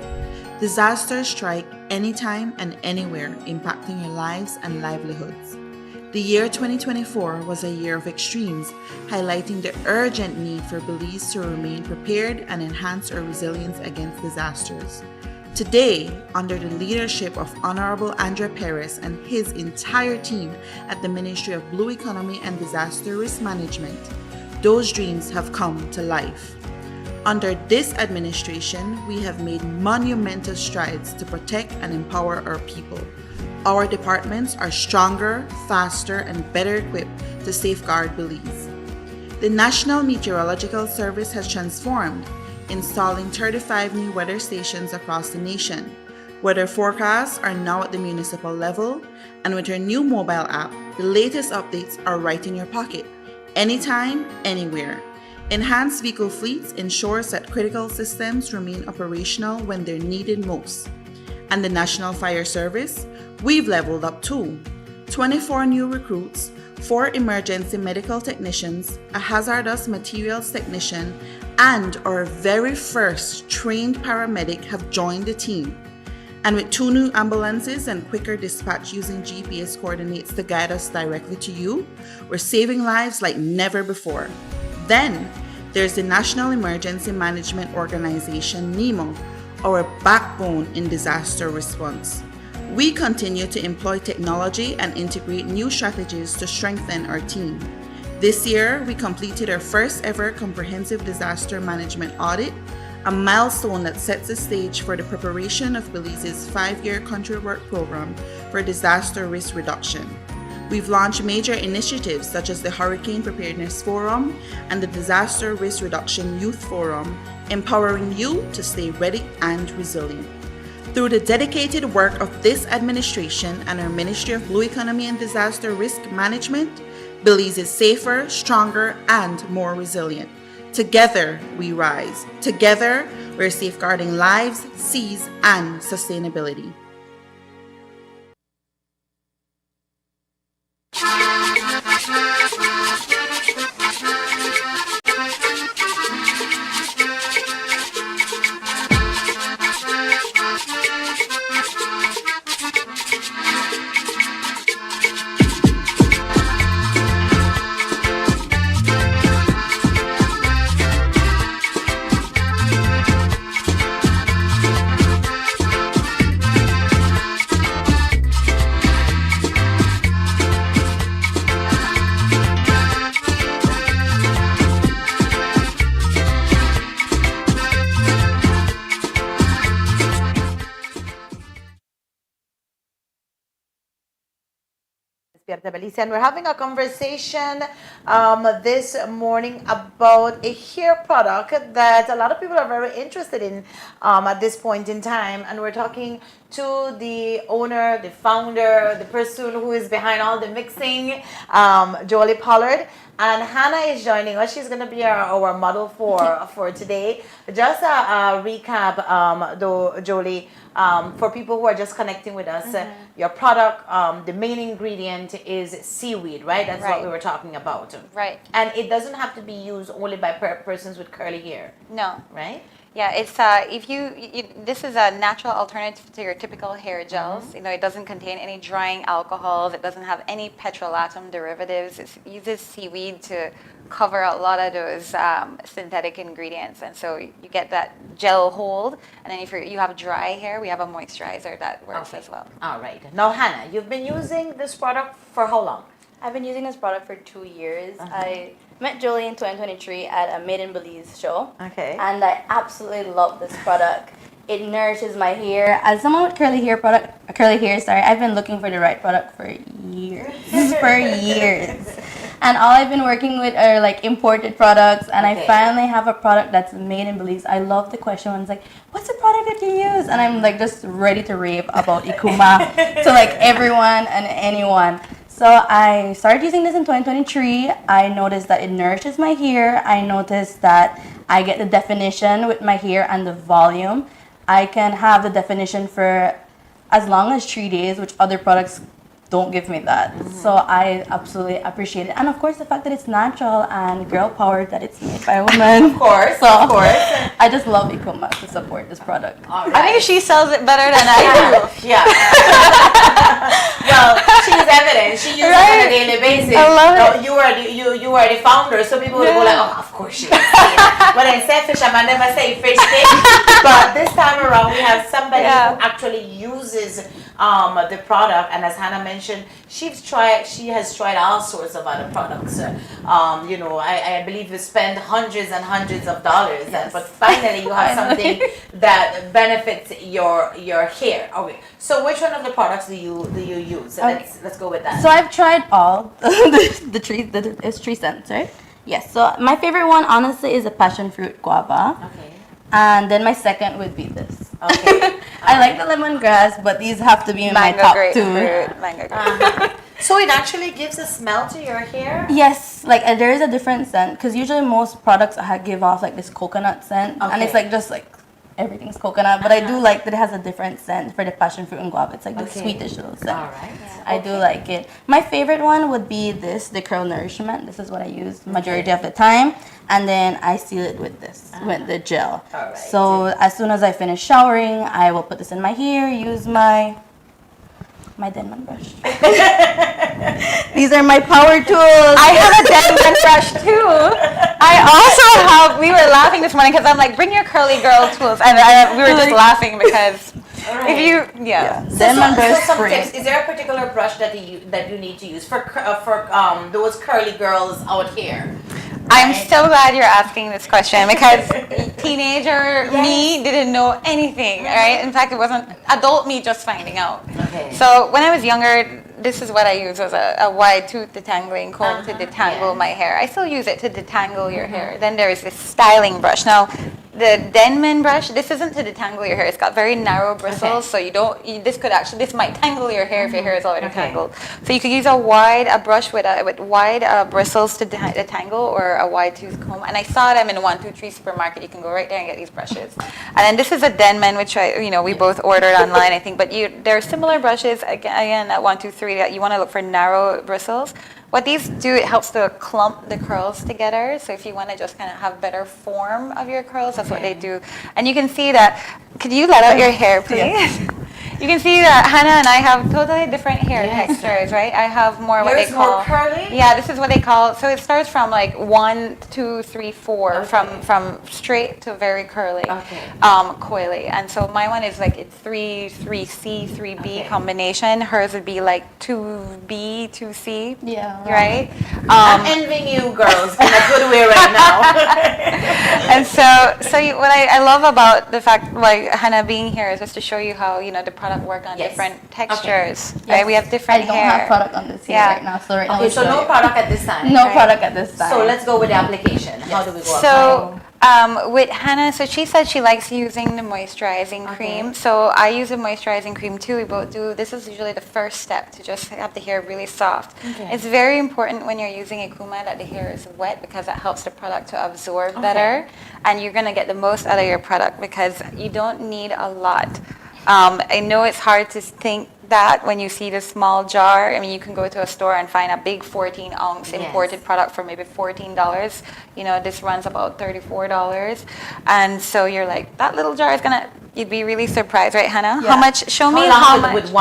Disasters strike anytime and anywhere, impacting your lives and livelihoods. The year 2024 was a year of extremes, highlighting the urgent need for Belize to remain prepared and enhance our resilience against disasters. Today, under the leadership of Honorable Andre Perez and his entire team at the Ministry of Blue Economy and Disaster Risk Management, those dreams have come to life. Under this administration, we have made monumental strides to protect and empower our people. Our departments are stronger, faster, and better equipped to safeguard Belize. The National Meteorological Service has transformed, installing 35 new weather stations across the nation. Weather forecasts are now at the municipal level, and with our new mobile app, the latest updates are right in your pocket, anytime, anywhere. Enhanced vehicle fleets ensures that critical systems remain operational when they're needed most. And the National Fire Service, we've leveled up too. 24 new recruits, 4 emergency medical technicians, a hazardous materials technician, and our very first trained paramedic have joined the team. And with 2 new ambulances and quicker dispatch using GPS coordinates to guide us directly to you, we're saving lives like never before. Then, there's the National Emergency Management Organization, NEMO, our backbone in disaster response. We continue to employ technology and integrate new strategies to strengthen our team. This year, we completed our first ever comprehensive disaster management audit, a milestone that sets the stage for the preparation of Belize's 5-year country work program for disaster risk reduction. We've launched major initiatives such as the Hurricane Preparedness Forum and the Disaster Risk Reduction Youth Forum, empowering you to stay ready and resilient. Through the dedicated work of this administration and our Ministry of Blue Economy and Disaster Risk Management, Belize is safer, stronger, and more resilient. Together, we rise. Together, we're safeguarding lives, seas, and sustainability. Despierta Belice, and we're having a conversation this morning about a hair product that a lot of people are very interested in at this point in time, and we're talking to the owner, the founder, the person who is behind all the mixing, Jolie Pollard. And Hannah is joining us. She's going to be our model for today. Just a recap, though, Jolie, for people who are just connecting with us, your product, the main ingredient is seaweed, right? That's what we were talking about. Right. And it doesn't have to be used only by persons with curly hair. No. Right? Yeah, it's if you this is a natural alternative to your typical hair gels. You know, it doesn't contain any drying alcohols. It doesn't have any petrolatum derivatives. It uses seaweed to cover a lot of those synthetic ingredients, and so you get that gel hold. And then if you have dry hair, we have a moisturizer that works as well. All right. Now, Hannah, you've been using this product for how long? I've been using this product for 2 years. I met Jolie in 2023 at a Made in Belize show. Okay. And I absolutely love this product. It nourishes my hair. As someone with curly hair, I've been looking for the right product for years. And all I've been working with are like imported products, and I finally have a product that's made in Belize. I love the question when it's like, what's the product that you use? And I'm like just ready to rave about Ikuma to like everyone and anyone. So I started using this in 2023. I noticed that it nourishes my hair. I noticed that I get the definition with my hair and the volume. I can have the definition for as long as 3 days, which other products don't give me that. So I absolutely appreciate it. And of course, the fact that it's natural and girl powered, that it's made by a woman. Of course. I just love Ikuma to support this product. Right. I think she sells it better than I do. Yeah. Well, she's evident. She uses it on a daily basis. I love it. You are the founder, so people will go like, oh, of course she is. When I say fish, I might never say fish stick. But this time around, we have somebody who actually uses the product, and as Hannah mentioned, she has tried all sorts of other products. I believe you spend hundreds and hundreds of dollars, but finally you have something that benefits your hair. Okay, so which one of the products do you use? Let's go with that. So I've tried all it's 3 cents, right? Yes. So my favorite one, honestly, is a passion fruit guava. Okay. And then my second would be this. Okay. I like the lemongrass, but these have to be in my top two. Mango grapefruit. So it actually gives a smell to your hair? Yes, like there is a different scent because usually most products give off like this coconut scent, and it's like just like everything's coconut. But I do like that it has a different scent for the passion fruit and guava. It's like the sweetish little scent. All right. Yeah. I do like it. My favorite one would be the Curl Nourishment. This is what I use majority of the time. And then I seal it with this, with the gel. All right. So as soon as I finish showering, I will put this in my hair, use my Denman brush. These are my power tools. I have a Denman brush too. I also have, we were laughing this morning because I'm like, bring your curly girl tools. And we were just laughing because if you, Denman brush spray. Is there a particular brush that you need to use for those curly girls out here? I'm so glad you're asking this question because teenager me didn't know anything, right? In fact, it wasn't adult me just finding out. Okay. So when I was younger, this is what I use was a wide tooth detangling comb to detangle my hair. I still use it to detangle your hair. Then there is this styling brush. Now, the Denman brush, this isn't to detangle your hair. It's got very narrow bristles, so this might tangle your hair if your hair is already tangled. So you could use a brush with wide bristles to detangle, or a wide tooth comb. And I saw them in 123 supermarket. You can go right there and get these brushes. And then this is a Denman, which we both ordered online, I think. But there are similar brushes again at 123 that you want to look for narrow bristles. What these do, it helps to clump the curls together. So if you want to just kind of have better form of your curls, that's what they do. And you can see that, could you let out your hair, please? Yes. You can see that Hannah and I have totally different hair textures, right? I have more what they call... more curly? Yeah, this is what they call... So it starts from like 1, 2, 3, 4, from straight to very curly, coily. And so my one is like it's 3C, 3B combination. Hers would be like 2B, 2C. Yeah. Right? I'm envying you girls in a good way right now. And so what I love about the fact, like Hannah being here, is just to show you how the product work on different textures. Right? We have different hair. I don't have product on this here right now. So right now. So no product at this time. No product at this time. So let's go with the application. How do we go about with Hannah, so she said she likes using the moisturizing cream. So I use a moisturizing cream too. We both do. This is usually the first step to just have the hair really soft. It's very important when you're using Ikuma that the hair is wet because that helps the product to absorb better. And you're going to get the most out of your product because you don't need a lot. I know it's hard to think that when you see the small jar. I mean, you can go to a store and find a big 14-ounce imported product for maybe $14. This runs about $34. And so you're like, that little jar is going to... You'd be really surprised, right, Hannah? Yeah. How much? Show me how much. Would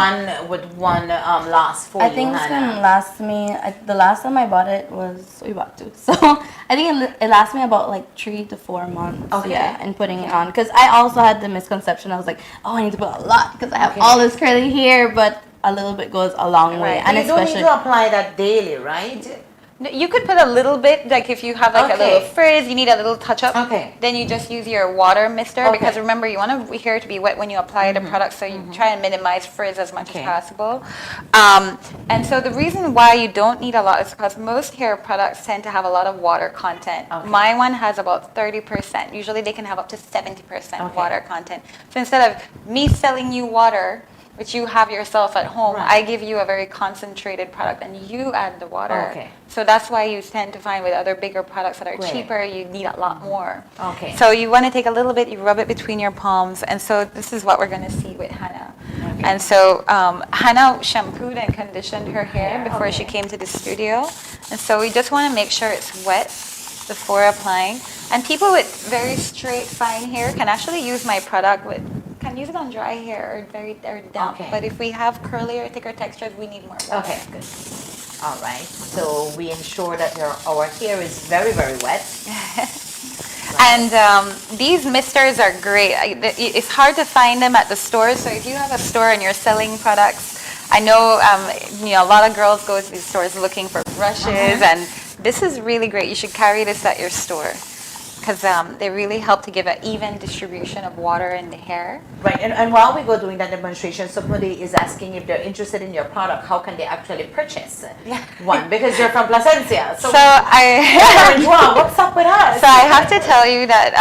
one last for you, I think it's going to last me... the last time I bought it was... We bought 2. So I think it lasts me about like 3 to 4 months. Okay. Yeah, and putting it on. Because I also had the misconception. I was like, I need to put a lot because I have all this curly hair. But a little bit goes a long way. And you don't need to apply that daily, right? You could put a little bit, like if you have like a little frizz, you need a little touch up. Then you just use your water mister because remember you want your hair to be wet when you apply the product, so you try and minimize frizz as much as possible. And so the reason why you don't need a lot is because most hair products tend to have a lot of water content. My one has about 30%. Usually they can have up to 70% water content. So instead of me selling you water, which you have yourself at home, I give you a very concentrated product and you add the water. So that's why you tend to find with other bigger products that are cheaper, you need a lot more. So you want to take a little bit, you rub it between your palms, and so this is what we're going to see with Hannah. And so Hannah shampooed and conditioned her hair before she came to the studio. And so we just want to make sure it's wet before applying. And people with very straight, fine hair can actually use my product can use it on dry hair or damp. But if we have curlier, thicker textures, we need more water. Okay, good. All right. So we ensure that our hair is very, very wet. And these misters are great. It's hard to find them at the stores. So if you have a store and you're selling products, I know a lot of girls go to these stores looking for brushes, and this is really great. You should carry this at your store. Because they really help to give an even distribution of water in the hair. Right, and while we go doing that demonstration, somebody is asking if they're interested in your product, how can they actually purchase one? Because you're from Placencia. So what's up with us? So I have to tell you that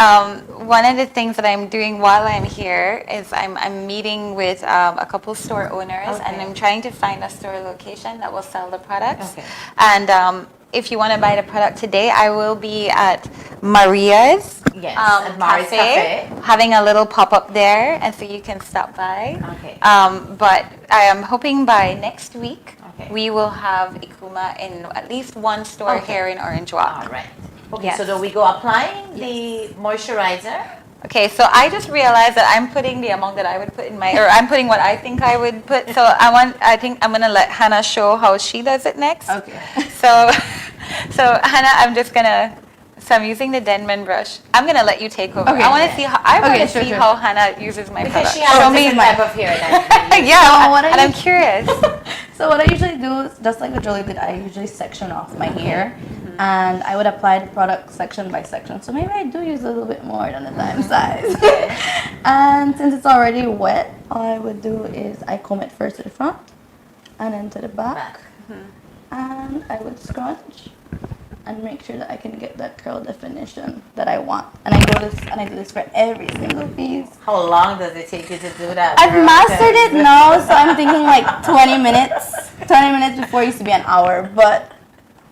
one of the things that I'm doing while I'm here is I'm meeting with a couple store owners, and I'm trying to find a store location that will sell the products. And if you want to buy the product today, I will be at Maria's at Maria's Cafe, having a little pop-up there, and so you can stop by. But I am hoping by next week we will have Ikuma in at least one store here in Orange Walk. All right. Okay, so do we go applying the moisturizer? Okay, so I just realized that I'm putting the amount that I would put in my, or I'm putting what I think I would put. So I think I'm gonna let Hannah show how she does it next. Okay. So Hannah, so I'm using the Denman brush. I'm gonna let you take over. Okay. I want to see how how Hannah uses my product. Because she has a different type of hair than you. I'm curious. So what I usually do is, just like what Jolie did, I usually section off my hair, and I would apply the product section by section. So maybe I do use a little bit more than the dime size. And since it's already wet, all I would do is I comb it first to the front, and then to the back. And I would scrunch and make sure that I can get that curl definition that I want. And I do this for every single piece. How long does it take you to do that? I've mastered it now, so I'm thinking like 20 minutes. 20 minutes before used to be an hour, but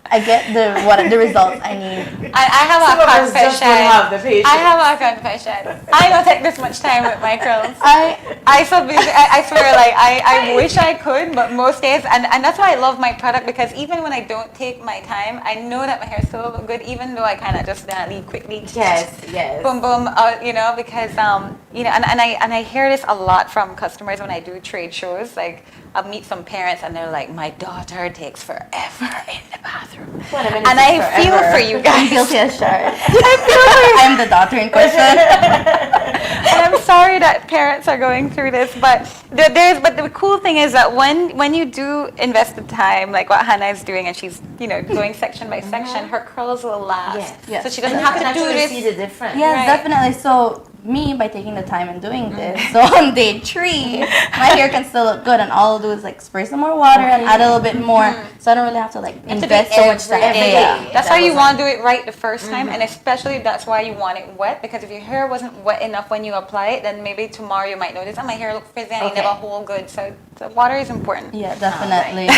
I get the results I need. I have Some a of us just confession. don't have the patience. I have a confession. I don't take this much time with my curls. I so busy. I swear, like I wish I could, but most days, and that's why I love my product, because even when I don't take my time, I know that my hair still look good, even though I kind of just leave quickly. Yes. Boom, boom. Because and I hear this a lot from customers when I do trade shows. Like I'll meet some parents and they're like, my daughter takes forever in the bathroom. And I feel for you guys. I'm guilty as charged. I'm the daughter in question. And I'm sorry that parents are going through this, but the cool thing is that when you do invest the time, like what Hannah is doing, and she's going section by section, her curls will last. Yes. So she doesn't have to do this. See the difference. Yes, definitely. So me, by taking the time and doing this, so on day 3, my hair can still look good, and all I'll do is like spray some more water and add a little bit more, so I don't really have to like invest so much time. That's why you want to do it right the first time, and especially that's why you want it wet, because if your hair wasn't wet enough when you apply it, then maybe tomorrow you might notice, my hair looks frizzy and I never hold good. So water is important. Yeah, definitely.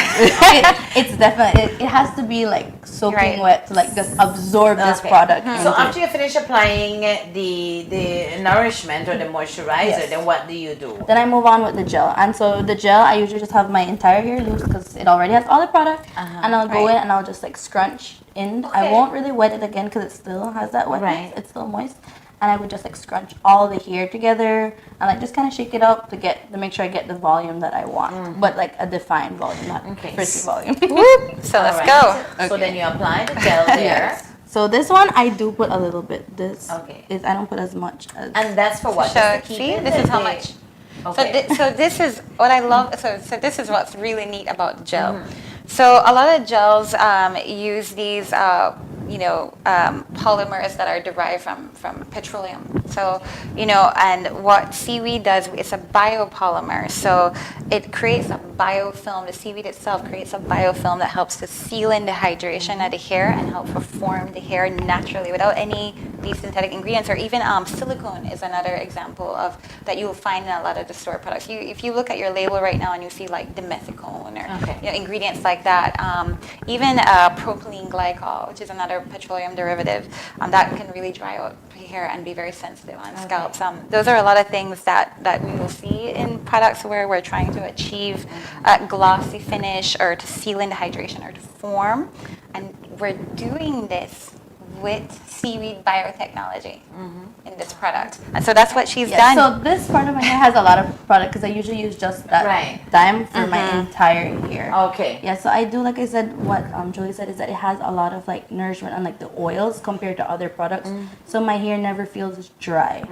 It's definitely, it has to be like soaking wet to like just absorb this product. So after you finish applying the nourishment or the moisturizer, then what do you do? Then I move on with the gel. And so the gel, I usually just have my entire hair loose because it already has all the product. And I'll go in and I'll just like scrunch in. I won't really wet it again because it still has that wetness. It's still moist. And I would just like scrunch all the hair together and like just kind of shake it up to make sure I get the volume that I want, but like a defined volume, not frizzy volume. So let's go. So then you apply the gel there. So this one I do put a little bit. This is, I don't put as much as. And that's for what? So see, this is how much. So this is what I love. So this is what's really neat about gel. So a lot of gels use these polymers that are derived from petroleum. So, and what seaweed does, it's a biopolymer. So it creates a biofilm. The seaweed itself creates a biofilm that helps to seal in the hydration of the hair and help reform the hair naturally without any of these synthetic ingredients. Or even silicone is another example of that you will find in a lot of the store products. If you look at your label right now and you see like dimethicone or ingredients like that, even propylene glycol, which is another petroleum derivative, that can really dry out hair and be very sensitive on scalps. Those are a lot of things that we will see in products where we're trying to achieve a glossy finish or to seal in the hydration or to form, and we're doing this with seaweed biotechnology in this product. And so that's what she's done. So this part of my hair has a lot of product because I usually use just that dime for my entire hair. Okay. Yeah, so I do, like I said, what Julie said is that it has a lot of like nourishment and like the oils compared to other products. So my hair never feels dry.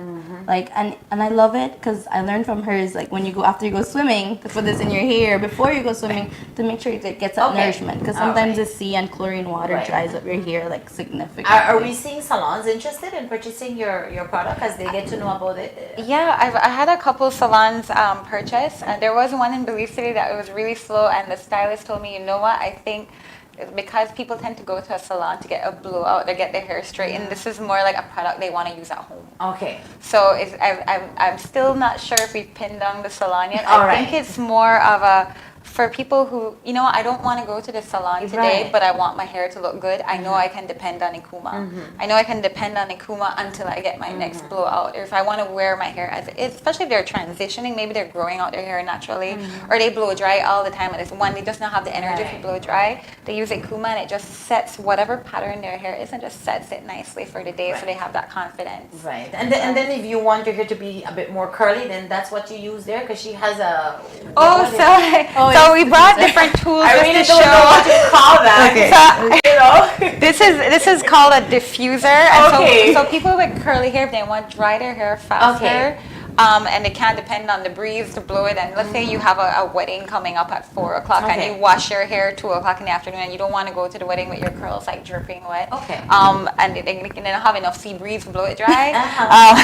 Like, and I love it because I learned from her is like when you go, after you go swimming, to put this in your hair before you go swimming to make sure it gets that nourishment. Because sometimes the sea and chlorine water dries up your hair like significantly. Are we seeing salons interested in purchasing your product as they get to know about it? Yeah, I had a couple salons purchase. There was one in Belize City that was really slow, and the stylist told me, you know what, I think because people tend to go to a salon to get a blowout or get their hair straightened, this is more like a product they want to use at home. Okay. So I'm still not sure if we've pinned down the salon yet. All I right. think it's more of a, for people who, you know, I don't want to go to the salon today, Right. but I want my hair to look good. I know I can depend on Ikuma. I know I can depend on Ikuma until I get my next blowout. Or if I want to wear my hair as it is, especially if they're transitioning, maybe they're growing out their hair naturally, or they blow dry all the time. And it's one, they just not have the energy to blow dry. They use Ikuma and it just sets whatever pattern their hair is and just sets it nicely for the day, so they have that confidence. Right. And then if you want your hair to be a bit more curly, then that's what you use there, because she has a... So we brought different tools I just really to don't show. know what to call that. Okay. So, This is called a diffuser. And Okay. so people with curly hair, if they want to dry their hair faster, and they can't depend on the breeze to blow it. And let's say you have a wedding coming up at 4 o'clock and you wash your hair 2 o'clock in the afternoon, and you don't want to go to the wedding with your curls like dripping wet. Okay. And they don't have enough sea breeze to blow it dry.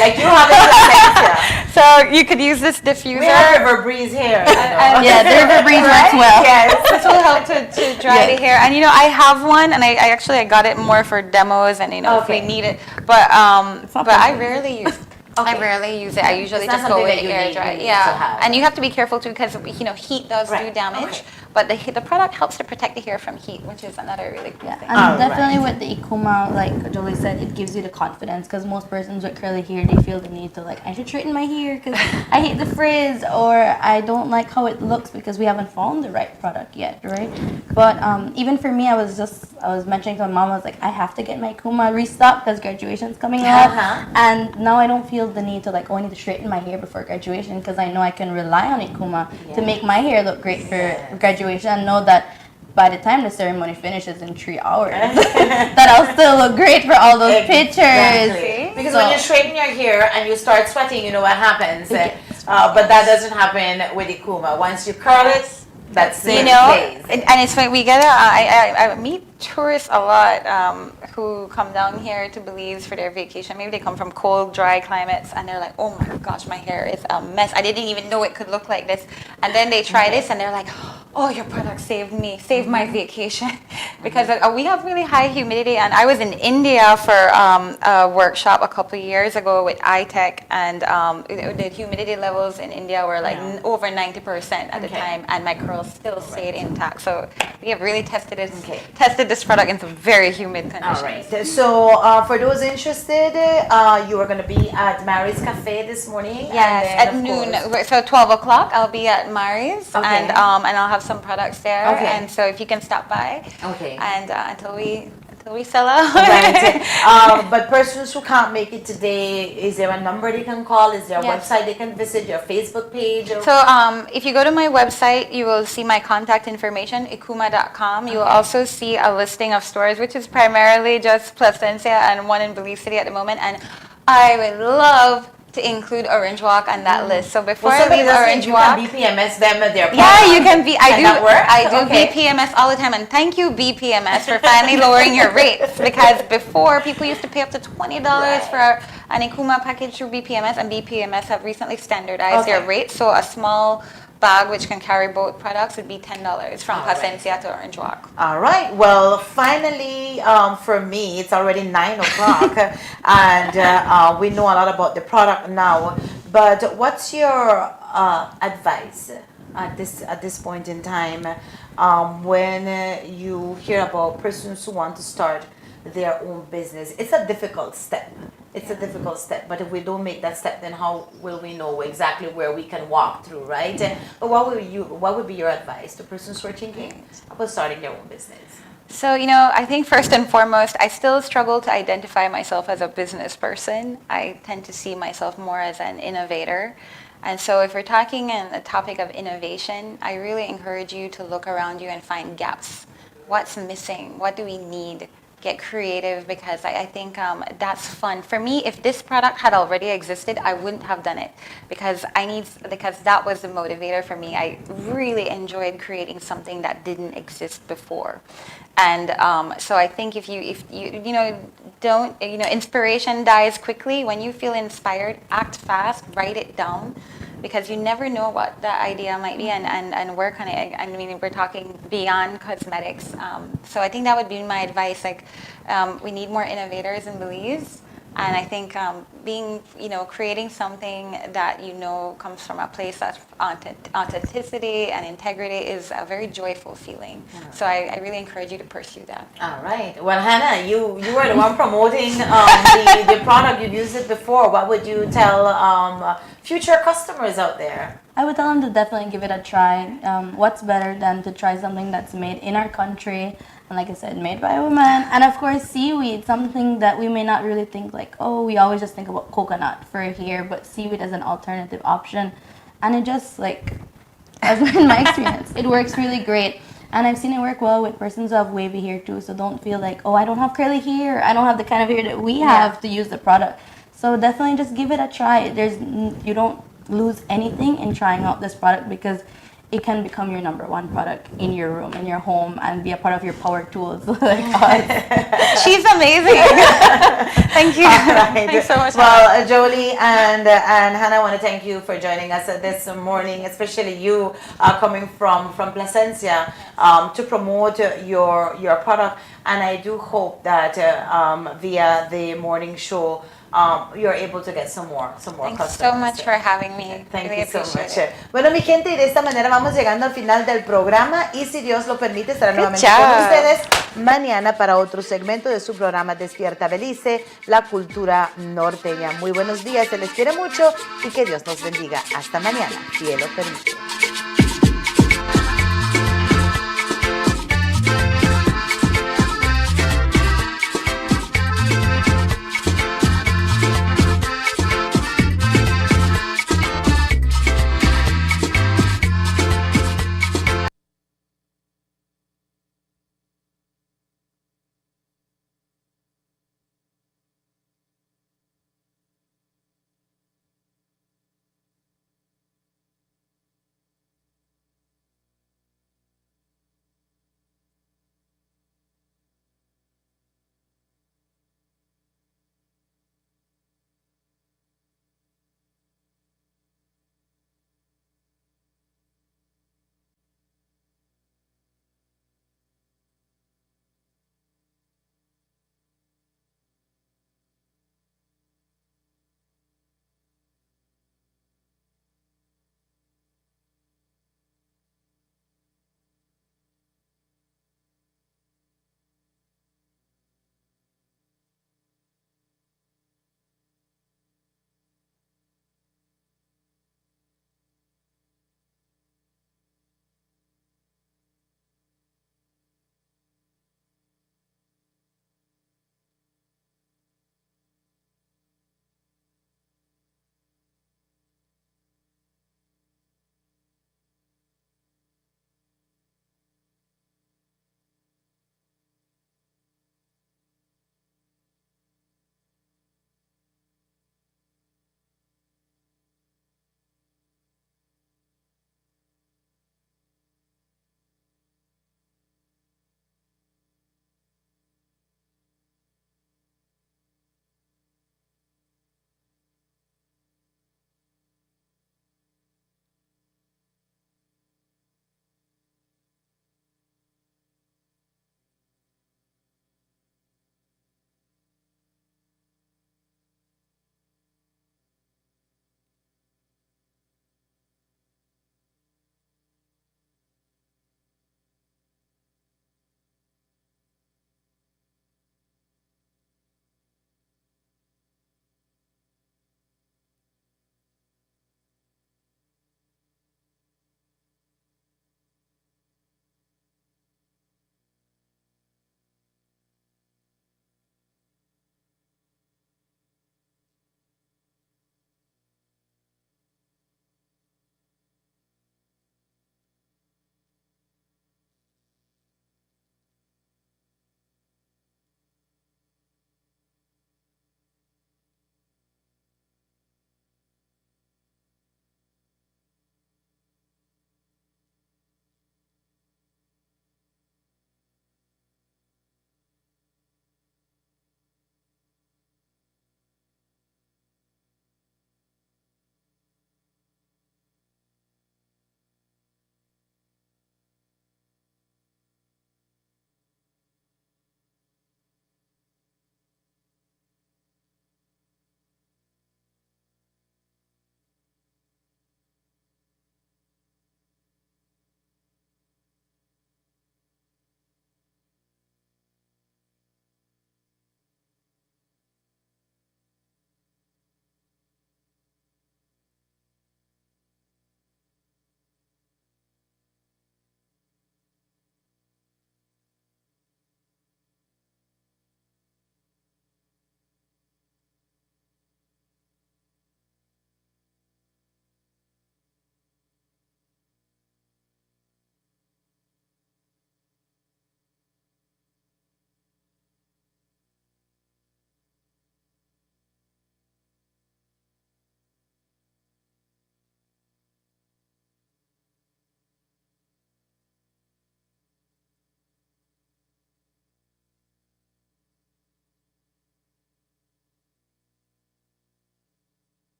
like you have it. So you could use this diffuser. We have river breeze hair. Yeah, the river breeze works well. Yes. This will help to dry the hair. And you know, I have one, and I got it more for demos and, you know, if we need it. But I rarely use. I rarely use it. I usually It's not just go something with that you air need- dry. you need to Yeah, have. and you have to be careful too, because, you know, heat does do damage. But the product helps to protect the hair from heat, which is another really cool thing. And definitely with the Ikuma, like Jolie said, it gives you the confidence, because most persons with curly hair, they feel the need to, like, I should straighten my hair because I hate the frizz, or I don't like how it looks because we haven't found the right product yet, right? But even for me, I was mentioning to my mom, I was like, I have to get my Ikuma restocked because graduation's coming up. And now I don't feel the need to, like, oh, I need to straighten my hair before graduation, because I know I can rely on Ikuma to make my hair look great for graduation, and know that by the time the ceremony finishes in 3 hours, that I'll still look great for all those pictures. Because when you straighten your hair and you start sweating, you know what happens. But that doesn't happen with Ikuma. Once you curl it, that's it. You know, and it's when we get I meet tourists a lot who come down here to Belize for their vacation. Maybe they come from cold, dry climates, and they're like, oh my gosh, my hair is a mess. I didn't even know it could look like this. And then they try this and they're like, oh, your product saved my vacation. Because we have really high humidity. And I was in India for a workshop a couple of years ago with iTech, and the humidity levels in India were like over 90% at the time, and my curls still stayed intact. So we have really tested this product in some very humid conditions. All right. So for those interested, you are going to be at Mary's Cafe this morning. Yes, and then, at noon. So 12 o'clock, I'll be at Mary's, and I'll have some products there. Okay. And so if you can stop by, Okay. and until we sell out. Right. But persons who can't make it today, is there a number they can call? Is there a website they can visit? Your Facebook page? Or? So if you go to my website, you will see my contact information, ikuma.com. You will also see a listing of stores, which is primarily just Placencia and one in Belize City at the moment. And I would love to include Orange Walk on that list. So before I leave Orange Walk, you can BPMS them at their you can be. Can that work? I do BPMS all the time, and thank you BPMS for finally lowering your rates, because before people used to pay up to $20 for an Ikuma package through BPMS, and BPMS have recently standardized their rates. So a small bag which can carry both products would be $10 from Placencia to Orange Walk. All right. Well, finally, for me, it's already 9 o'clock, and we know a lot about the product now. But what's your advice at this point in time when you hear about persons who want to start their own business? It's a difficult step. It's a difficult step, but if we don't make that step, then how will we know exactly where we can walk through, right? But what would be your advice to persons who are thinking about starting their own business? So, you know, I think first and foremost, I still struggle to identify myself as a business person. I tend to see myself more as an innovator. And so if we're talking on the topic of innovation, I really encourage you to look around you and find gaps. What's missing? What do we need? Get creative, because I think that's fun. For me, if this product had already existed, I wouldn't have done it, because that was the motivator for me. I really enjoyed creating something that didn't exist before. And so I think if you don't, inspiration dies quickly. When you feel inspired, act fast, write it down. because you never know what that idea might be, and we're kind of, I mean, we're talking beyond cosmetics. So I think that would be my advice. Like, we need more innovators in Belize. And I think being, creating something that comes from a place of authenticity and integrity is a very joyful feeling. So I really encourage you to pursue that. All right. Well, Hannah, you were the one promoting the product. You've used it before. What would you tell future customers out there? I would tell them to definitely give it a try. What's better than to try something that's made in our country, and like I said, made by a woman. And of course, seaweed, something that we may not really think like, oh, we always just think about coconut for here, but seaweed is an alternative option. And it just, like, as in my experience, it works really great. And I've seen it work well with persons who have wavy hair too, so don't feel like, oh, I don't have curly hair, I don't have the kind of hair that we have to use the product. So definitely just give it a try. You don't lose anything in trying out this product, because it can become your #1 product in your room, in your home, and be a part of your power tools like us. She's amazing. Thank you. Right. Thanks so much. Well, Jolie and Hannah, I want to thank you for joining us this morning, especially you coming from Placencia to promote your product. And I do hope that via the morning show, you're able to get some more customers. Thanks so much for having me. Thank Really you so appreciate much. it. Bueno, mi gente, y de esta manera vamos llegando al final del programa, y si Dios lo permite estará Good nuevamente job. con ustedes mañana para otro segmento de su programa Despierta Belice, la cultura norteña. Muy buenos días, se les quiere mucho y que Dios nos bendiga. Hasta mañana, si Él lo permite.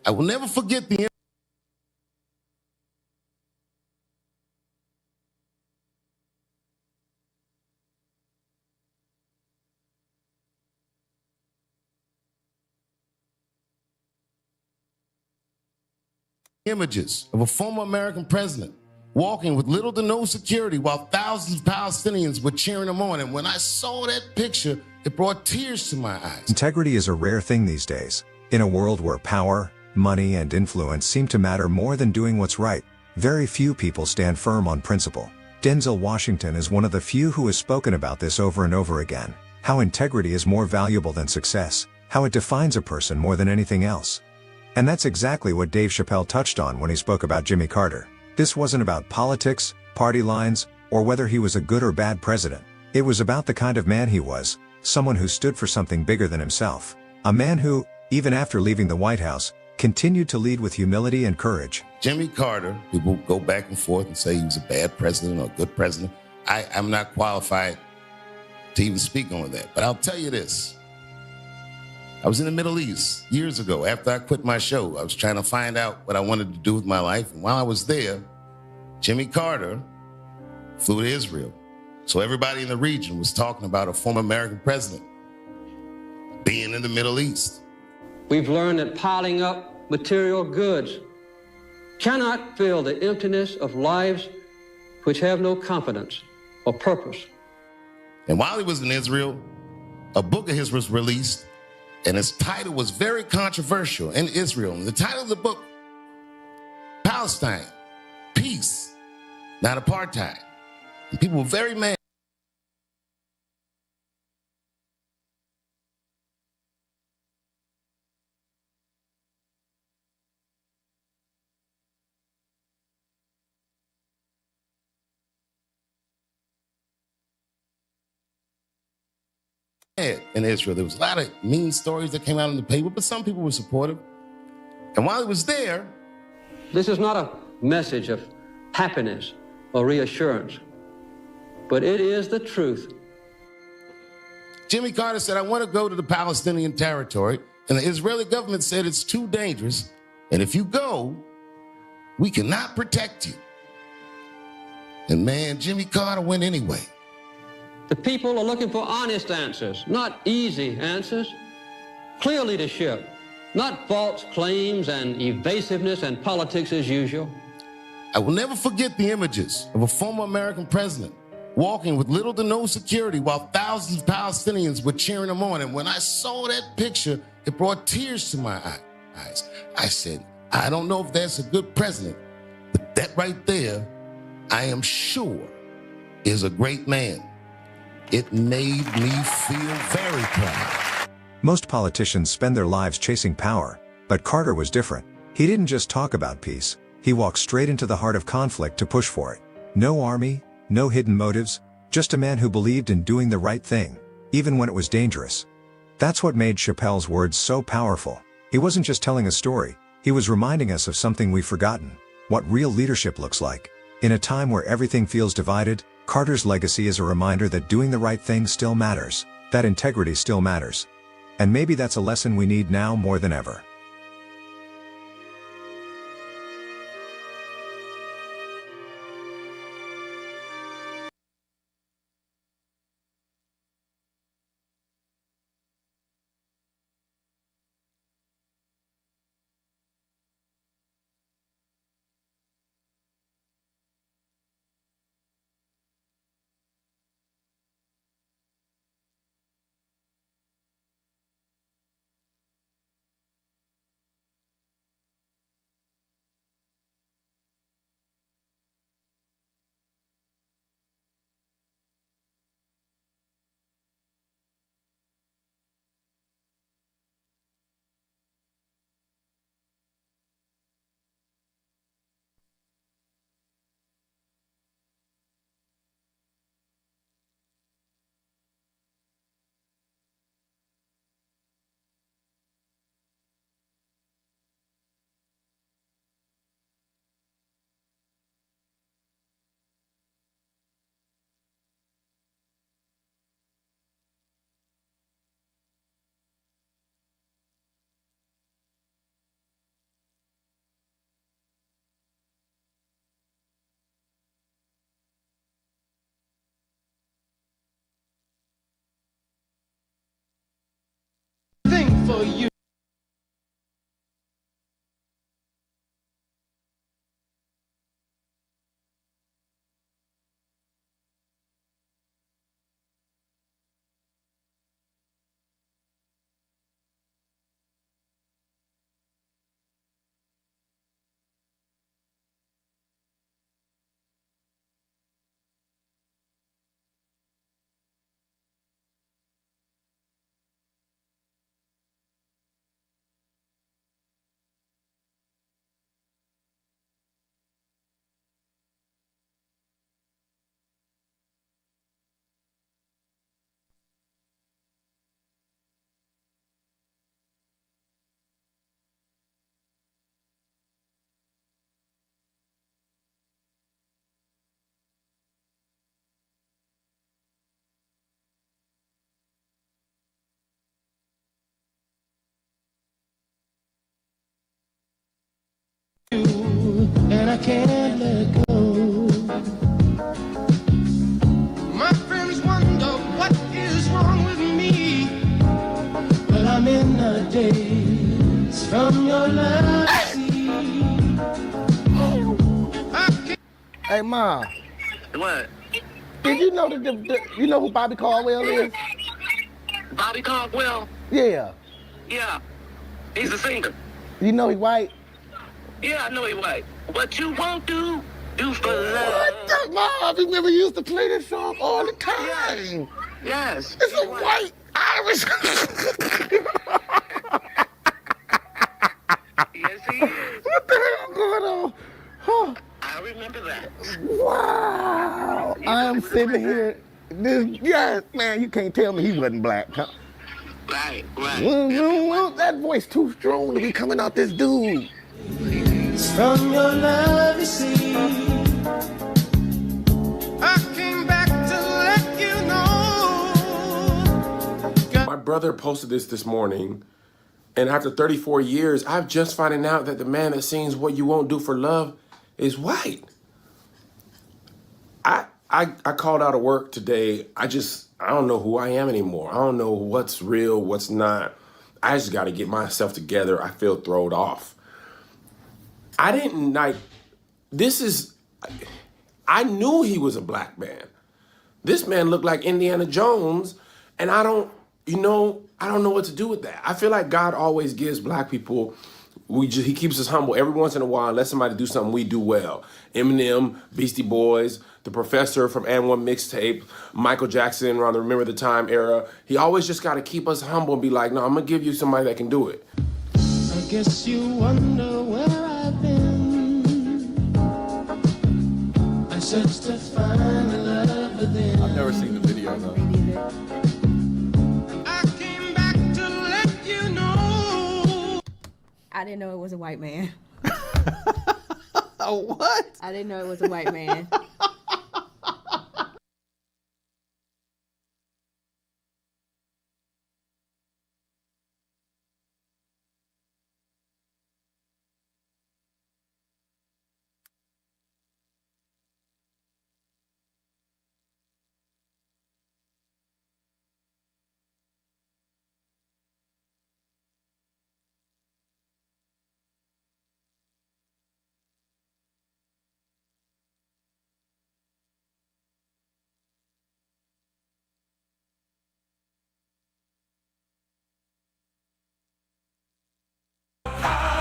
I will never forget the images of a former American president walking with little to no security while thousands of Palestinians were cheering him on. And when I saw that picture, it brought tears to my eyes. Integrity is a rare thing these days. In a world where power, money, and influence seem to matter more than doing what's right, very few people stand firm on principle. Denzel Washington is one of the few who has spoken about this over and over again. How integrity is more valuable than success, how it defines a person more than anything else. And that's exactly what Dave Chappelle touched on when he spoke about Jimmy Carter. This wasn't about politics, party lines, or whether he was a good or bad president. It was about the kind of man he was, someone who stood for something bigger than himself. A man who, even after leaving the White House, continued to lead with humility and courage. Jimmy Carter, people go back and forth and say he was a bad president or a good president. I'm not qualified to even speak on that, but I'll tell you this. I was in the Middle East years ago. After I quit my show, I was trying to find out what I wanted to do with my life. And while I was there, Jimmy Carter flew to Israel. So everybody in the region was talking about a former American president being in the Middle East. We've learned that piling up material goods cannot fill the emptiness of lives which have no confidence or purpose. And while he was in Israel, a book of his was released, and its title was very controversial in Israel. And the title of the book, Palestine, Peace, Not Apartheid. And people were very mad. In Israel, there was a lot of mean stories that came out in the paper, but some people were supportive. And while he was there, this is not a message of happiness or reassurance, but it is the truth. Jimmy Carter said, I want to go to the Palestinian territory. And the Israeli government said it's too dangerous. And if you go, we cannot protect you. And man, Jimmy Carter went anyway. The people are looking for honest answers, not easy answers. Clear leadership, not false claims and evasiveness and politics as usual. I will never forget the images of a former American president walking with little to no security while thousands of Palestinians were cheering him on. And when I saw that picture, it brought tears to my eyes. I said, I don't know if that's a good president, but that right there, I am sure, is a great man. It made me feel very proud. Most politicians spend their lives chasing power, but Carter was different. He didn't just talk about peace, he walked straight into the heart of conflict to push for it. No army, no hidden motives, just a man who believed in doing the right thing, even when it was dangerous. That's what made Chappelle's words so powerful. He wasn't just telling a story, he was reminding us of something we've forgotten, what real leadership looks like. In a time where everything feels divided, Carter's legacy is a reminder that doing the right thing still matters, that integrity still matters. And maybe that's a lesson we need now more than ever. For you. And I can't let go. My friends wonder what is wrong with me, but I'm in a daze from your love. Hey, Ma. What? Did you know that you know who Bobby Caldwell is? Bobby Caldwell? Yeah. Yeah. He's a singer. You know he white? Yeah, I know he white. What you won't do for love. What the, Ma? I remember you used to play this song all the time. Yes. It's a white Irish. Yes, he is. What the hell going on? Huh. I remember that. Wow. I'm sitting here. Yes, man, you can't tell me he wasn't black, huh? Right. Well, that voice too strong to be coming out this dude. From your love, you see, I came back to let you know brother posted this morning, and after 34 years, I'm just finding out that the man that sings "What You Won't Do for Love" is white. I called out of work today. I don't know who I am anymore. I don't know what's real, what's not. I just got to get myself together. I feel thrown off. I knew he was a black man. This man looked like Indiana Jones, and I don't know what to do with that. I feel like God always gives black people, he keeps us humble every once in a while, let somebody do something we do well. Eminem, Beastie Boys, The Professor from And One Mixtape, Michael Jackson around the Remember the Time era. He always just got to keep us humble and be like, no, I'm going to give you somebody that can do it. I guess you wonder where I've been. I searched to find the love within. I've never seen the video though. I came back to let you know. I didn't know it was a white man. What? I didn't know it was a white man.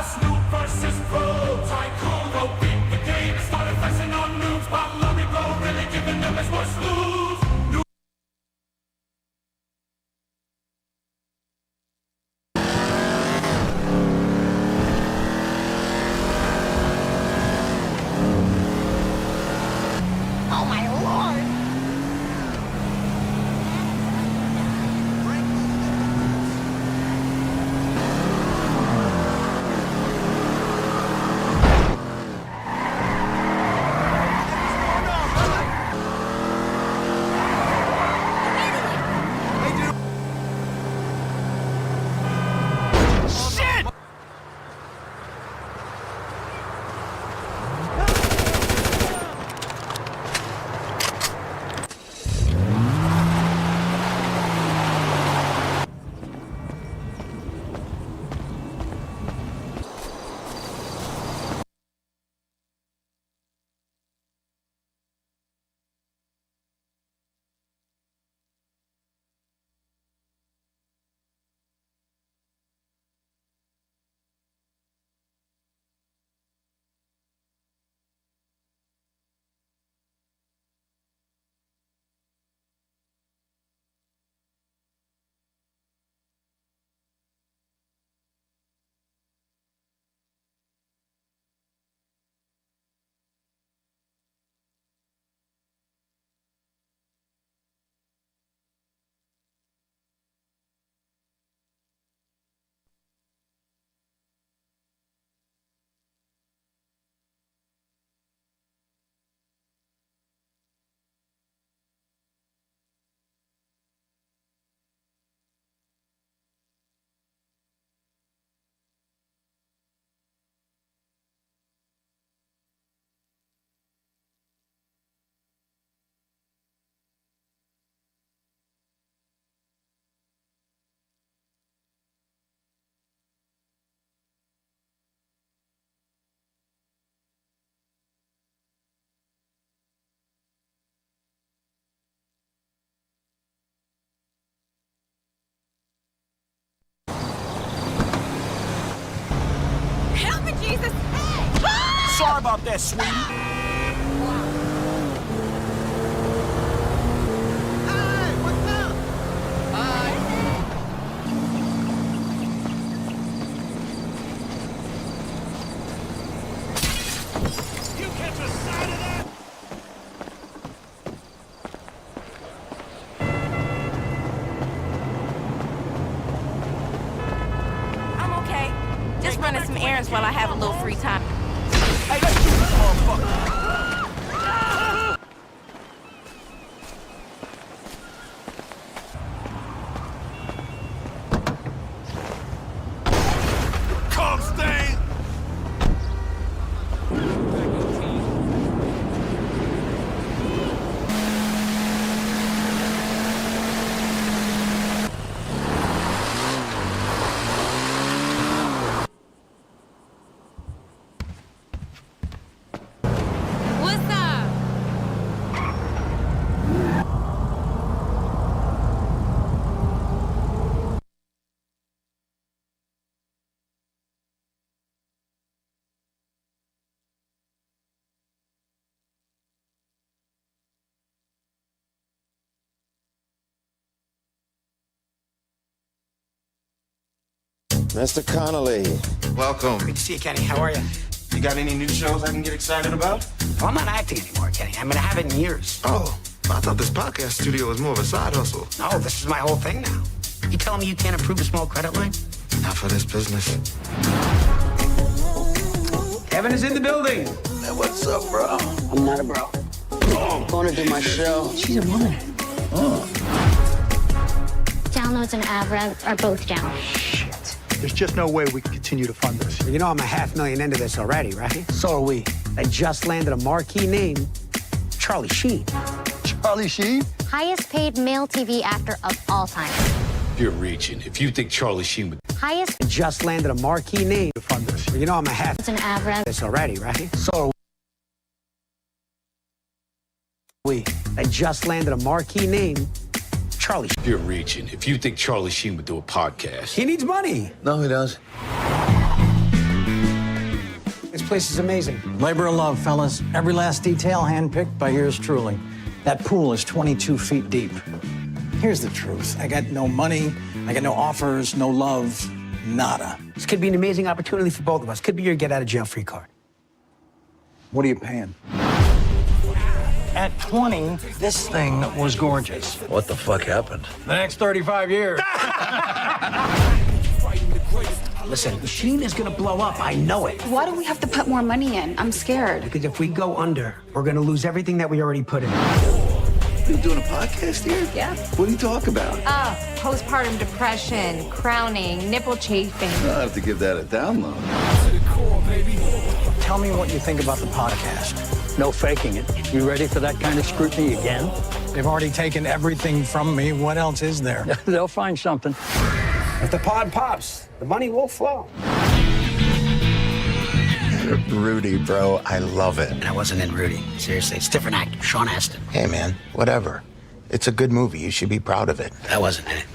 Snoop versus Pro Tycoon, go beat the game. Started flexing on noobs, but Lummy Bro really giving them his worst moves. Oh my lord! Help me, Jesus! Hey! Sorry about that, sweetie. I'm okay. Just running some errands while I have a little free time. Hey, let's shoot this motherfucker. Mr. Connolly. Welcome. Good to see you, Kenny. How are you? You got any new shows I can get excited about? Well, I'm not acting anymore, Kenny. I mean, I haven't in years. Oh, I thought this podcast studio was more of a side hustle. No, this is my whole thing now. You telling me you can't approve a small credit line? Not for this business. Kevin is in the building. Hey, what's up, bro? I'm not a bro. I'm going to do my show. She's a woman. Downloads and ad rev are both down. Shit. There's just no way we can continue to fund this. You know I'm $500,000 into this already, right? So are we. I just landed a marquee name, Charlie Sheen. Charlie Sheen? Highest paid male TV actor of all time. You're reaching. If you think Charlie Sheen would... Highest... I just landed a marquee name to fund this. You know I'm It's an ad rev. this already, right? So are we. I just landed a marquee name, Charlie. You're reaching. If you think Charlie Sheen would do a podcast... He needs money. No, he does. This place is amazing. Labor of love, fellas. Every last detail handpicked by yours truly. That pool is 22 feet deep. Here's the truth. I got no money. I got no offers, no love, nada. This could be an amazing opportunity for both of us. Could be your get-out-of-jail-free card. What are you paying? At 20, this thing was gorgeous. What the fuck happened? The next 35 years. Listen, Sheen is gonna blow up. I know it. Why do we have to put more money in? I'm scared. Because if we go under, we're gonna lose everything that we already put in. You doing a podcast here? Yeah. What do you talk about? Postpartum depression, crowning, nipple chafing. I'll have to give that a download. Tell me what you think about the podcast. No faking it. You ready for that kind of scrutiny again? They've already taken everything from me. What else is there? They'll find something. If the pod pops, the money will flow. Rudy, bro, I love it. And I wasn't in Rudy. Seriously, it's a different actor. Sean Astin. Hey, man, whatever. It's a good movie. You should be proud of it. I wasn't in it.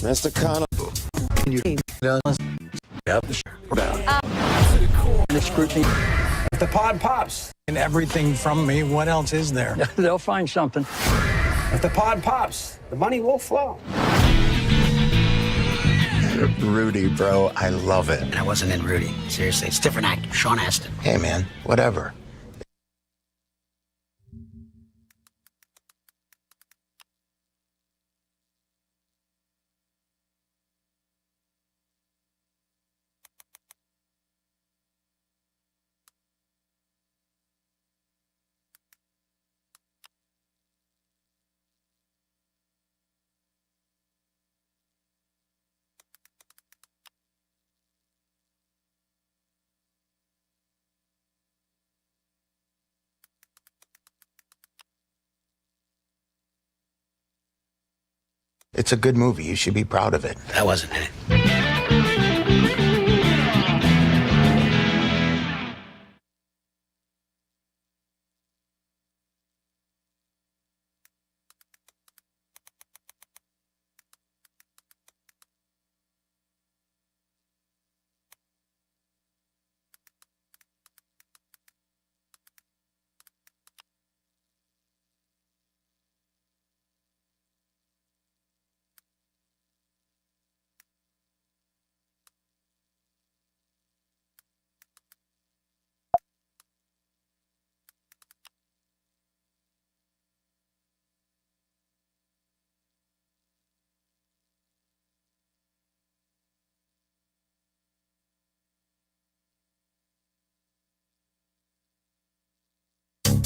Mr. Connolly. Yep. And scrutiny. If the pod pops, And everything from me. What else is there? They'll find something. if the pod pops, the money will flow. Rudy, bro, I love it. And I wasn't in Rudy. Seriously, it's a different actor. Sean Astin. Hey, man, whatever. It's a good movie. You should be proud of it. I wasn't in it.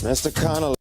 Mr. Connolly.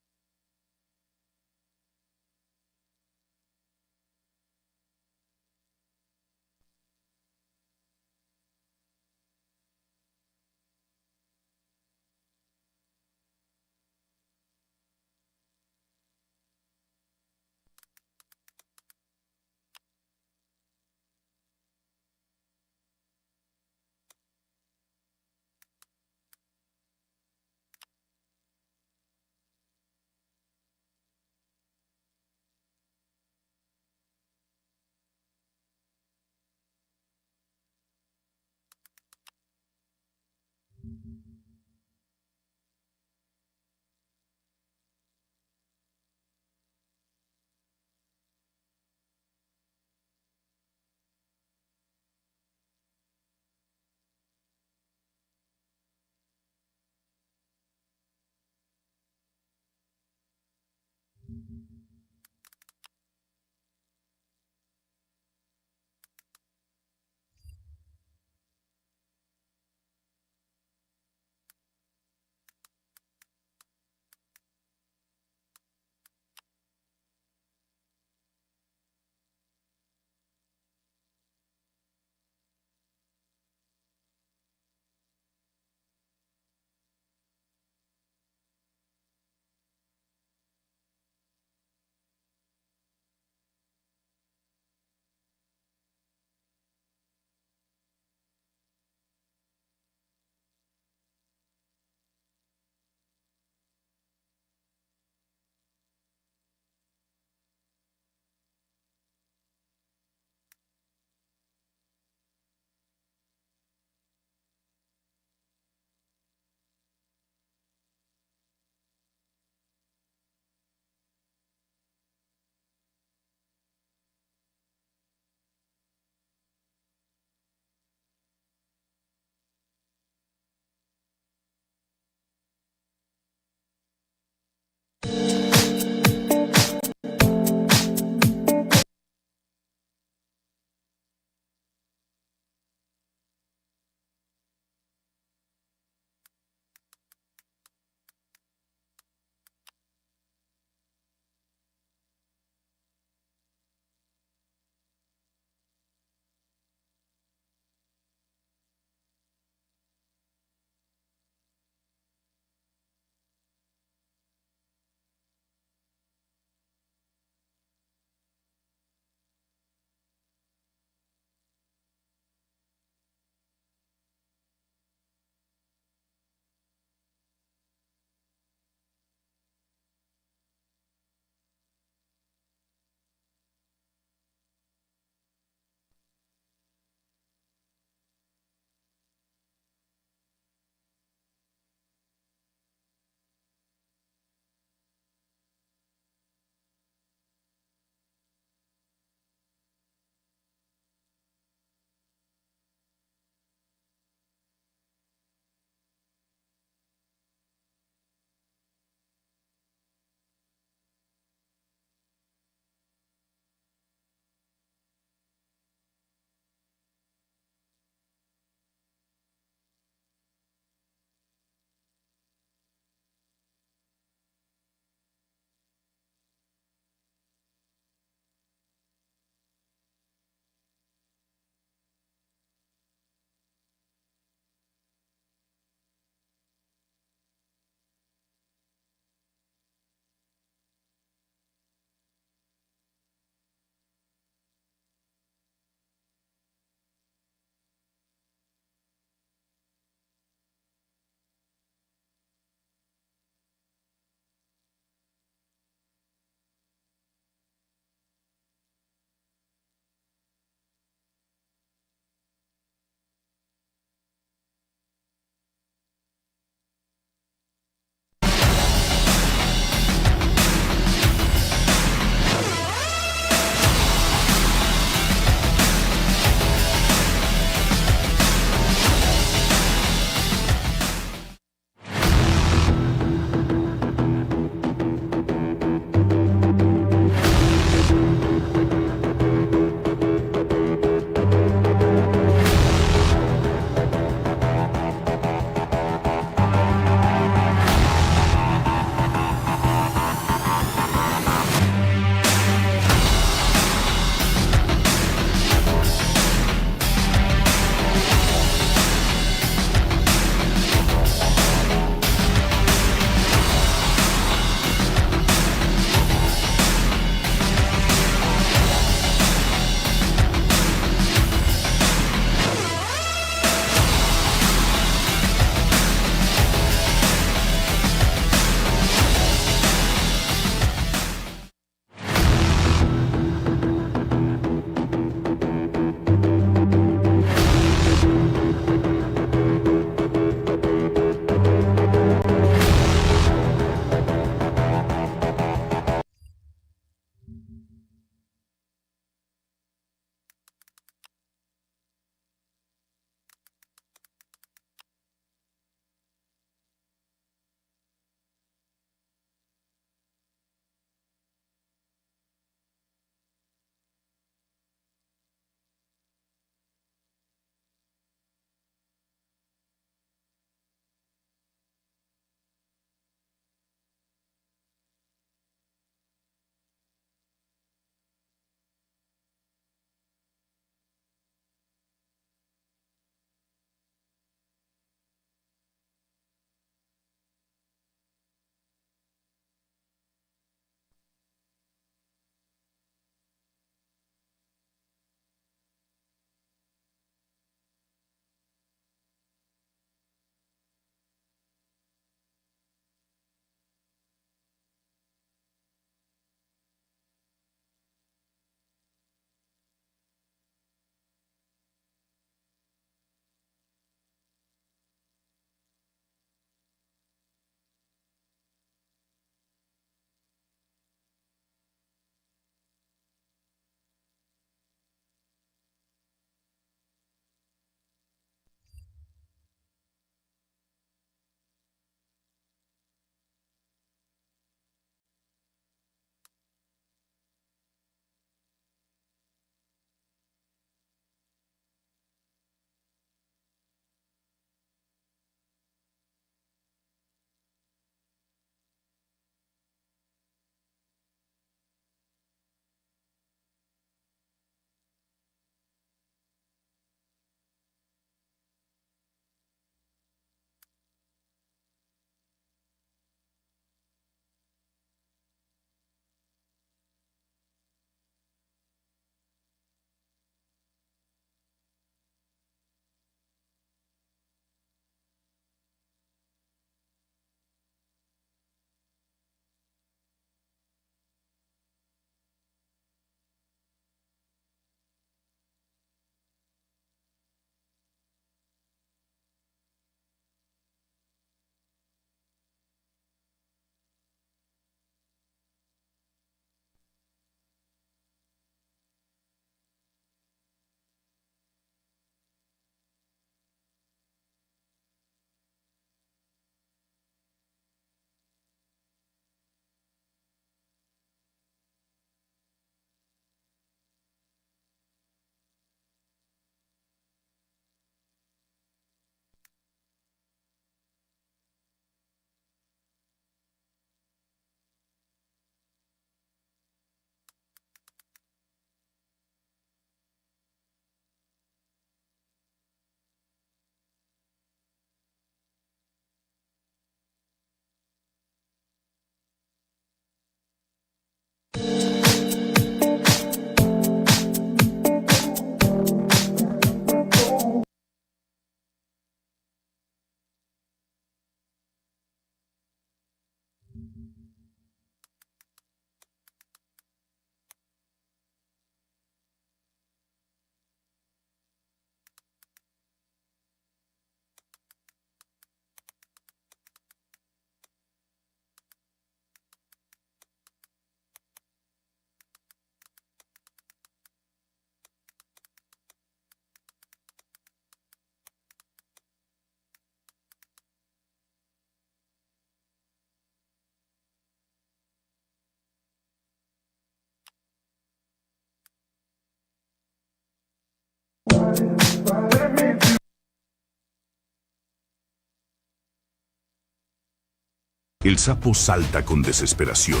El sapo salta con desesperación,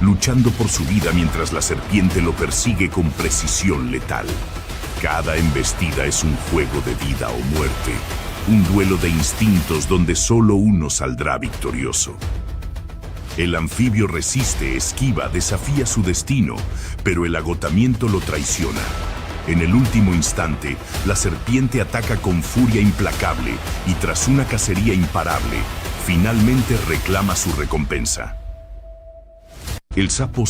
luchando por su vida mientras la serpiente lo persigue con precisión letal. Cada embestida es un juego de vida o muerte, un duelo de instintos donde solo uno saldrá victorioso. El anfibio resiste, esquiva, desafía su destino, pero el agotamiento lo traiciona. En el último instante, la serpiente ataca con furia implacable y tras una cacería imparable, finalmente reclama su recompensa. El sapo